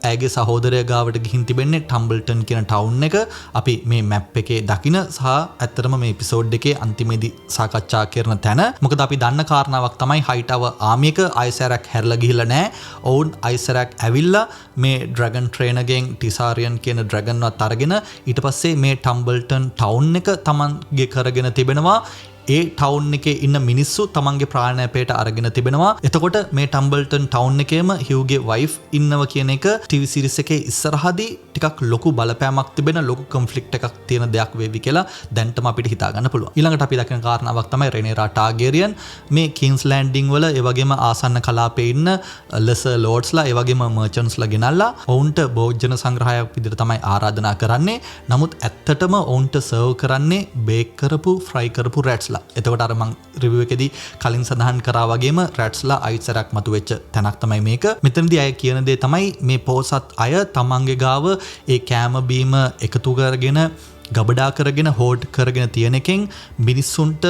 ඇගේ සහෝදරය ගාවට ගිහින් තිබෙන්නේ ටම්බල්ටන් කියන ටවුන් එක. අපි මේ මැප් එකේ දකින සහ ඇත්තටම මේ එපිසෝඩ් එකේ අන්තිමේදී සාකච්ඡා කරන තැන. මොකද අපි දන්න කාරණාවක් තමයි හයිටව ආමි එක අයිසරක් හැරලා ගිහිල්ලා නැහැ. ඔවුන් අයිසරක් ඇවිල්ලා මේ ඩ්‍රැගන් ට්‍රේනර්ගෙන් ටිසාරියන් කියන ඩ්‍රැගන්වත් අරගෙන ඊට පස්සේ මේ ටම්බල්ටන් ටවුන් එක තමන්ගේ කරගෙන තිබෙනවා. ඒ ටවුන් එකේ ඉන්න මිනිස්සු තමන්ගේ ප්‍රාණයපයට අරගෙන තිබෙනවා. එතකොට මේ ටම්බල්ටන් ටවුන් එකේම හිව්ගේ වයිෆ් ඉන්නව කියන එක ටීවී සීරීස් එකේ ඉස්සරහදී ටිකක් ලොකු බලපෑමක් තිබෙන ලොකු කොන්ෆ්ලික්ට් එකක් තියෙන දෙයක් වේවි කියලා දැන්ටම අපිට හිතා ගන්න පුළුවන්. ඊළඟට අපි දකින කාරණාවක් තමයි රෙනේරා ටාගේරියන් මේ කින්ස් ලෑන්ඩින් වල ඒ වගේම ආසන්න කලාපයේ ඉන්න ලෙසර් ලෝඩ්ස්ලා ඒ වගේම මර්චන්ට්ස්ලා ගෙනල්ලා ඔවුන්ට භෝජන සංග්‍රහයක් විදිහට තමයි ආරාධනා කරන්නේ. නමුත් ඇත්තටම ඔවුන්ට සර්ව් කරන්නේ බේක් කරපු ෆ්‍රයි කරපු රැට්ස්ලා. එතකොට අර මං රිවිව් එකේදී කලින් සඳහන් කරා වගේම රැට්ස්ලා අයිසරක් මතුවෙච්ච තැනක් තමයි මේක. මෙතනදී අය කියන දේ තමයි මේ පෝසත් අය තමන්ගේ ගාව ඒ කෑම බීම එකතු කරගෙන ගබඩා කරගෙන හෝඩ් කරගෙන තියෙන එකෙන් මිනිස්සුන්ට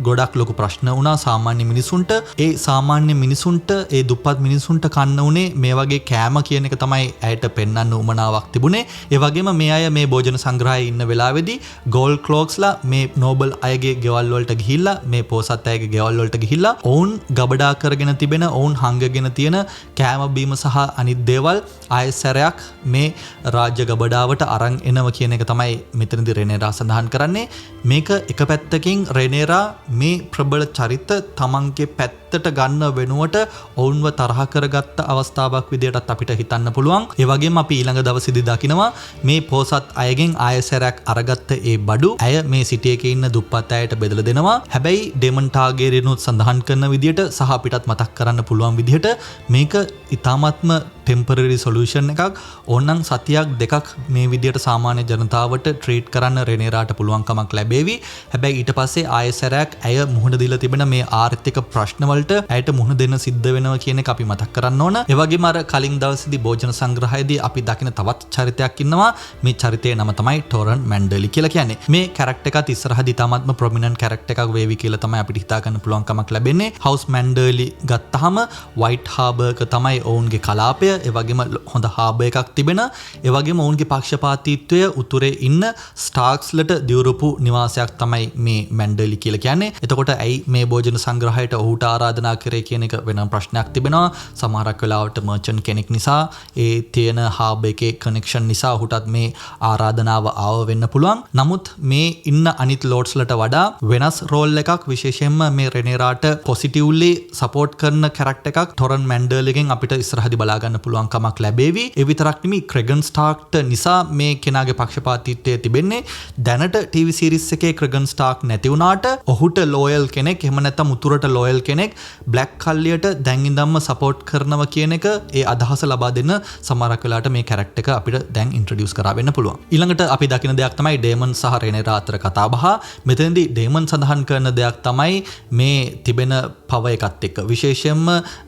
ගොඩක් ලොකු ප්‍රශ්න වුණා සාමාන්‍ය මිනිසුන්ට. ඒ සාමාන්‍ය මිනිසුන්ට ඒ දුප්පත් මිනිසුන්ට කන්න උනේ මේ වගේ කෑම කියන එක තමයි ඇයට පෙන්වන්න උවමනාවක් තිබුණේ. ඒ වගේම මේ අය මේ භෝජන සංග්‍රහයේ ඉන්න වෙලාවේදී ගෝල්ඩ් ක්ලෝක්ස්ලා මේ නෝබල් අයගේ ගෙවල් වලට ගිහිල්ලා මේ පොසත් අයගේ ගෙවල් වලට ගිහිල්ලා ඔවුන් ගබඩා කරගෙන තිබෙන ඔවුන් හංගගෙන තියෙන කෑම බීම සහ අනිත් දේවල් ආයසරයක් මේ රාජ්‍ය ගබඩාවට අරන් එනවා කියන එක තමයි මෙතනදී රෙනේරා සඳහන් කරන්නේ. මේක එක පැත්තකින් රෙනේරා මේ ප්‍රබල චරිත තමන්ගේ පැත්තට ගන්න වෙනුවට ඔවුන්ව තරහ කරගත්ත අවස්ථාවක් විදියටත් අපිට හිතන්න පුළුවන්. ඒ වගේම අපි ඊළඟ දවසේදී දකිනවා මේ පොසත් අයගෙන් ආයසරයක් අරගත්ත ඒ බඩු ඇය මේ සිටි එකේ ඉන්න දුප්පත් අයට බෙදලා දෙනවා. හැබැයි ඩේමන් ටාගේරියනුත් සඳහන් කරන විදියට සහ අපිටත් මතක් කරන්න පුළුවන් විදියට මේක ඉතාමත්ම ටෙම්පරරි සොලියුෂන් එකක්. ඕනනම් සතියක් දෙකක් මේ විදියට සාමාන්‍ය ජනතාවට ට්‍රීට් කරන්න රෙනේරාට පුළුවන්කමක් ලැබේවි. හැබැයි ඊට පස්සේ ආයසරයක් ඇය මුහුණ දීලා තිබෙන මේ ආර්ථික ප්‍රශ්න වලට ඇයට මුහුණ දෙන්න සිද්ධ වෙනවා කියන එක අපි මතක් කරන්න ඕන. ඒ වගේම අර කලින් දවසේදී භෝජන සංග්‍රහයේදී අපි දකින තවත් චරිතයක් ඉන්නවා. මේ චරිතයේ නම තමයි ටොරන් මැන්ඩලි කියලා කියන්නේ. මේ කැරක්ටර් එකත් ඉස්සරහදී තාමත්ම ප්‍රොමිනන්ට් කැරක්ටර් එකක් වේවි කියලා තමයි අපිට හිතා ගන්න පුළුවන්කමක් ලැබෙන්නේ. හවුස් මැන්ඩලි ගත්තාම වයිට් හාබර්ක තමයි ඔවුන්ගේ කලාපය. ඒ වගේම හොඳ හාබර් එකක් තිබෙන. ඒ වගේම ඔවුන්ගේ පක්ෂපාතීත්වය උතුරේ ඉන්න ස්ටාක්ස්ලට දියුරුපු නිවාසයක් තමයි මේ මැන්ඩලි කියලා කියන්නේ. එතකොට ඇයි මේ භෝජන සංග්‍රහයට ඔහුට ආරාධනා කරේ කියන එක වෙනම ප්‍රශ්නයක් තිබෙනවා. සමහරක් වෙලාවට මර්චන්ට් කෙනෙක් නිසා ඒ තියෙන හාබ් එකේ කනෙක්ෂන් නිසා ඔහුටත් මේ ආරාධනාව ආව වෙන්න පුළුවන්. නමුත් මේ ඉන්න අනිත් ලෝඩ්ස්ලට වඩා වෙනස් රෝල් එකක් විශේෂයෙන්ම මේ රෙනේරාට පොසිටිව්ලි සපෝට් කරන කැරක්ටර් එකක් ටොරන් මැන්ඩලිගෙන් අපිට ඉස්සරහදී බලා ගන්න පුළුවන්කමක් ලැබේවි. ඒ විතරක් නෙමෙයි ක්‍රෙගන් ස්ටාර්ක්ට නිසා මේ කෙනාගේ පක්ෂපාතීත්වය තිබෙන්නේ. දැනට ටීවී සීරීස් එකේ ක්‍රෙගන් ස්ටාර්ක් නැති වුණාට ඔහුට ලෝයල් කෙනෙක් එහෙම නැත්නම් උතුරට ලෝයල් කෙනෙක් බ්ලැක් කල්ලියට දැන් ඉඳන්ම සපෝට් කරනවා කියන එක ඒ අදහස ලබා දෙන්න සමහරක් වෙලාවට මේ කැරක්ටර් එක අපිට දැන් ඉන්ට්‍රොඩියුස් කරා වෙන්න පුළුවන්. ඊළඟට අපි දකින දෙයක් තමයි ඩේමන් සහ රෙනේරා අතර කතාබහ. මෙතනදී ඩේමන් සඳහන් කරන දෙයක් තමයි මේ තිබෙන පව එකත් එක්ක. විශේෂයෙන්ම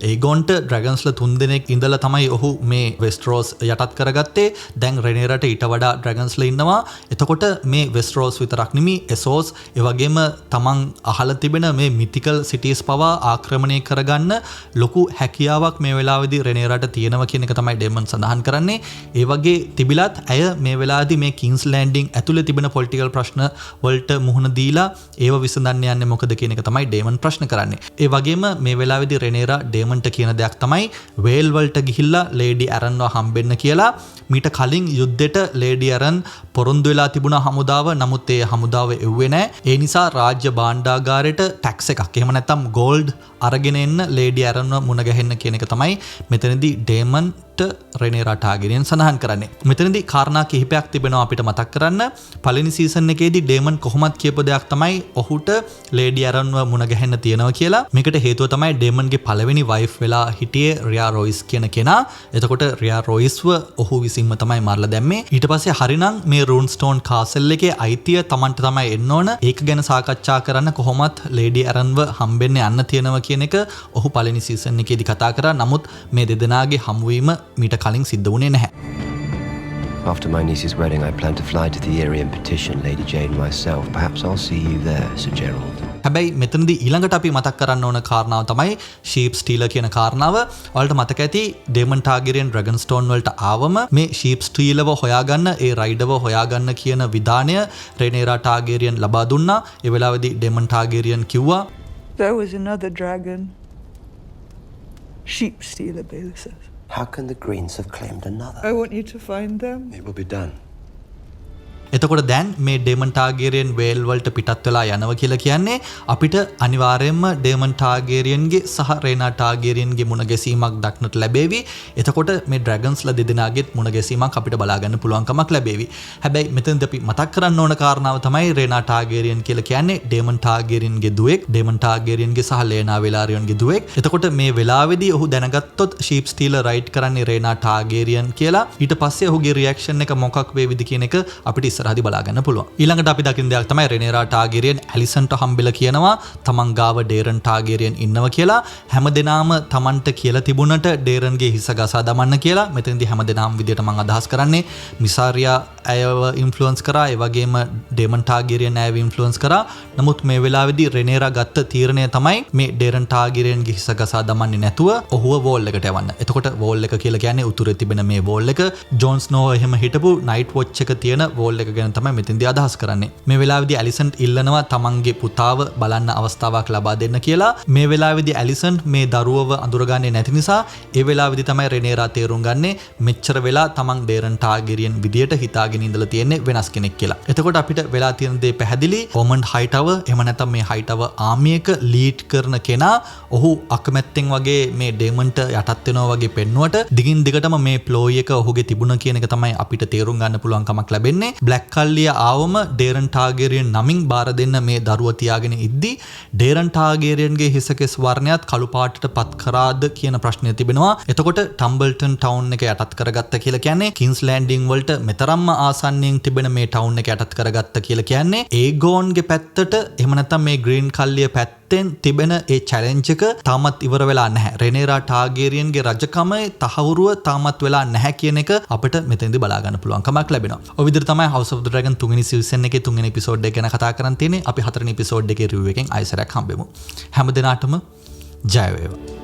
ඒගොන්ට ඩ්‍රැගන්ස්ලා 3 දෙනෙක් ඉඳලා තමයි ඔහු මේ වෙස්ටරෝස් යටත් කරගත්තේ. දැන් රෙනේරාට ඊට වඩා ඩ්‍රැගන්ස්ලා ඉන්නවා. එතකොට මේ වෙස්ටරෝස් විතරක් නෙමෙයි එසෝස් ඒ වගේම තමන් අහලා තිබෙන මේ මිතිකල් සිටිස් පවා ආක්‍රමණය කරගන්න ලොකු හැකියාවක් මේ වෙලාවේදී රෙනේරාට තියෙනවා කියන එක තමයි ඩේමන් සඳහන් කරන්නේ. ඒ වගේ තිබිලත් ඇය මේ වෙලාවේදී මේ කිංස් ලෑන්ඩින් ඇතුලේ තිබෙන පොලිටිකල් ප්‍රශ්න වලට මුහුණ දීලා ඒව විසඳන්න යන්නේ මොකද කියන එක තමයි ඩේමන් ප්‍රශ්න කරන්නේ. ඒ වගේම මේ වෙලාවේදී රෙනේරා ඩේමන්ට කියන දෙයක් තමයි වේල් වලට ගිහිල්ලා ලේඩි ඇරන්ව හම්බෙන්න කියලා. මීට කලින් යුද්ධෙට ලේඩි ඇරන් පොරොන්දු වෙලා තිබුණ හමුදාව. නමුත් ඒ හමුදාව එව්වේ නැහැ. ඒ නිසා රාජ්‍ය භාණ්ඩාගාරයට ටැක්ස් එකක් එහෙම නැත්නම් ගෝල්ඩ් අරගෙන එන්න ලේඩි ඇරන්ව මුණ ගැහෙන්න කියන එක තමයි මෙතනදී ඩේමන්ට රෙනේරා ටාගරියන් සඳහන් කරන්නේ. මෙතනදී කාරණා කිහිපයක් තිබෙනවා අපිට මතක් කරන්න. පළවෙනි සීසන් එකේදී ඩේමන් කොහොමත් කියපු දෙයක් තමයි ඔහුට ලේඩි ඇරන්ව මුණ ගැහෙන්න තියෙනවා කියලා. මේකට හේතුව තමයි ඩේමන්ගේ පළවෙනි වයිෆ් වෙලා හිටියේ රියා රොයිස් කියන කෙනා. එතකොට රියා රොයිස්ව ඔහු විසින්ම තමයි මරලා දැම්මේ. ඊට පස්සේ හරිනම් මේ රූන්ස්ටෝන් කාසල් එකේ අයිතිය Tamanට තමයි එන්න ඕන. ඒක ගැන සාකච්ඡා කරන්න කොහොමත් ලේඩි ඇරන්ව හම්බෙන්න යන්න තියෙනවා කියන එක ඔහු පළවෙනි සීසන් එකේදී කතා කරා. නමුත් මේ දෙදෙනාගේ හමුවීම මීට කලින් සිද්ධ වුණේ නැහැ. After my niece's wedding, I plan to fly to the area and petition Lady Jane myself. Perhaps I'll see you there, Sir Gerald. හැබැයි මෙතනදී ඊළඟට අපි මතක් කරන්න ඕන කාරණාව තමයි ෂීප් ස්ටීලර් කියන කාරණාව. ඔයාලට මතක ඇති ඩේමන් ටාගරියන් ඩ්‍රැගන්ස්ටෝන් වලට ආවම මේ ෂීප් ස්ටීලර්ව හොයාගන්න ඒ රයිඩර්ව හොයාගන්න කියන විධානය රෙනේරා ටාගරියන් ලබා දුන්නා. ඒ වෙලාවේදී ඩේමන් ටාගරියන් කිව්වා There was another dragon. Sheep stealer, Baylor says. How can the Greens have claimed another? I want you to find them. It will be done. එතකොට දැන් මේ ඩේමන් ටාගරියන් වේල් වලට පිටත් වෙලා යනවා කියලා කියන්නේ අපිට අනිවාර්යයෙන්ම ඩේමන් ටාගරියන්ගේ සහ රේනා ටාගරියන්ගේ මුණ ගැසීමක් දක්නට ලැබේවි. එතකොට මේ ඩ්‍රැගන්ස්ලා දෙදෙනාගේත් මුණ ගැසීමක් අපිට බලා ගන්න පුළුවන්කමක් ලැබේවි. හැබැයි මෙතනදී අපි මතක් කරන්න ඕන කාරණාව තමයි රේනා ටාගරියන් කියලා කියන්නේ ඩේමන් ටාගරියන්ගේ දුවෙක්. ඩේමන් ටාගරියන්ගේ සහ ලේනා වෙලාරියන්ගේ දුවෙක්. එතකොට මේ වෙලාවේදී ඔහු දැනගත්තොත් ෂීප් ස්ටීලර් රයිඩ් කරන්නේ රේනා ටාගරියන් කියලා. ඊට පස්සේ ඔහුගේ රියැක්ෂන් එක මොකක් වේවිද කියන එක අපිට ඉස්සරහදී බලා ගන්න පුළුවන්. ඊළඟට අපි දකින දෙයක් තමයි රෙනේරා ටාගරියන් ඇලිසන්ට හම්බෙලා කියනවා තමන් ගාව ඩේරන් ටාගරියන් ඉන්නවා කියලා. හැමදෙනාම තමන්ට කියලා තිබුණට ඩේරන්ගේ හිස ගසා දමන්න කියලා. මෙතනදී හැමදෙනාම විදියට මම අදහස් කරන්නේ මිසාරියා ඇයව ඉන්ෆ්ලුවන්ස් කරා, ඒ වගේම ඩේමන් ටාගරියන් ඇයව ඉන්ෆ්ලුවන්ස් කරා. නමුත් මේ වෙලාවේදී රෙනේරා ගත්ත තීරණය තමයි මේ ඩේරන් ටාගරියන්ගේ හිස ගසා දමන්නේ නැතුව ඔහුව වෝල් එකට යවන්න. එතකොට වෝල් එක කියලා කියන්නේ උතුරේ තිබෙන මේ වෝල් එක ජොන් ස්නෝ එහෙම හිටපු නයිට් වොච් එක තියෙන වෝල් එක ගැන තමයි මෙතෙන්දී අදහස් කරන්නේ. මේ වෙලාවේදී ඇලිසන් ඉල්ලනවා තමන්ගේ පුතාව බලන්න අවස්ථාවක් ලබා දෙන්න කියලා. මේ වෙලාවේදී ඇලිසන් මේ දරුවව අඳුරගන්නේ නැති නිසා ඒ වෙලාවේදී තමයි රෙනේරා තේරුම් ගන්නේ මෙච්චර වෙලා තමන් ඩේරන් ටාගරියන් විදියට හිතාගෙන ඉඳලා තියෙන්නේ වෙනස් කෙනෙක් කියලා. එතකොට අපිට වෙලා තියෙන දේ පැහැදිලි. ඕමන්ඩ් හයිටවර් එහෙම නැත්නම් මේ හයිටවර් ආර්මි එක ලීඩ් කරන කෙනා ඔහු අකමැත්තෙන් වගේ මේ ඩේමන්ට යටත් වෙනවා වගේ පෙන්නුවට දිගින් දිගටම මේ ප්ලෝයි එක ඔහුගේ තිබුණ කියන එක තමයි අපිට තේරුම් ගන්න පුළුවන් කමක් ලැබෙන්නේ. බ්ලැක් කල්ලිය ආවම ඩේරන් ටාගරියන් නමින් බාර දෙන්න මේ දරුවා තියාගෙන ඉද්දි ඩේරන් ටාගරියන්ගේ හිසකෙස් වර්ණයත් කළු පාටට පත් කරාද කියන ප්‍රශ්නය තිබෙනවා. එතකොට ටම්බල්ටන් ටවුන් එක යටත් කරගත්ත කියලා කියන්නේ කින්ස් ලෑන්ඩින් වලට මෙතරම්ම ආසන්නයෙන් තිබෙන මේ ටවුන් එක යටත් කරගත්ත කියලා කියන්නේ ඒගෝන්ගේ පැත්තට එහෙම නැත්නම් මේ ග්‍රීන් කල්ලිය පැත්තෙන් තිබෙන ඒ චැලෙන්ජ් එක තාමත් ඉවර වෙලා නැහැ. රෙනේරා ටාගරියන්ගේ රජකමේ තහවුරුව තාමත් වෙලා නැහැ කියන එක අපිට මෙතෙන්දී බලා ගන්න පුළුවන් කමක් ලැබෙනවා. ඔය විදිහට තමයි House of the Dragon තුන්වෙනි සීසන් එකේ තුන්වෙනි එපිසෝඩ් එක ගැන කතා කරන් තියෙන්නේ. අපි හතරවෙනි එපිසෝඩ් එකේ රිවිව් එකෙන් ආයෙසරයක් හම්බෙමු. හැම දිනාටම ජය වේවා.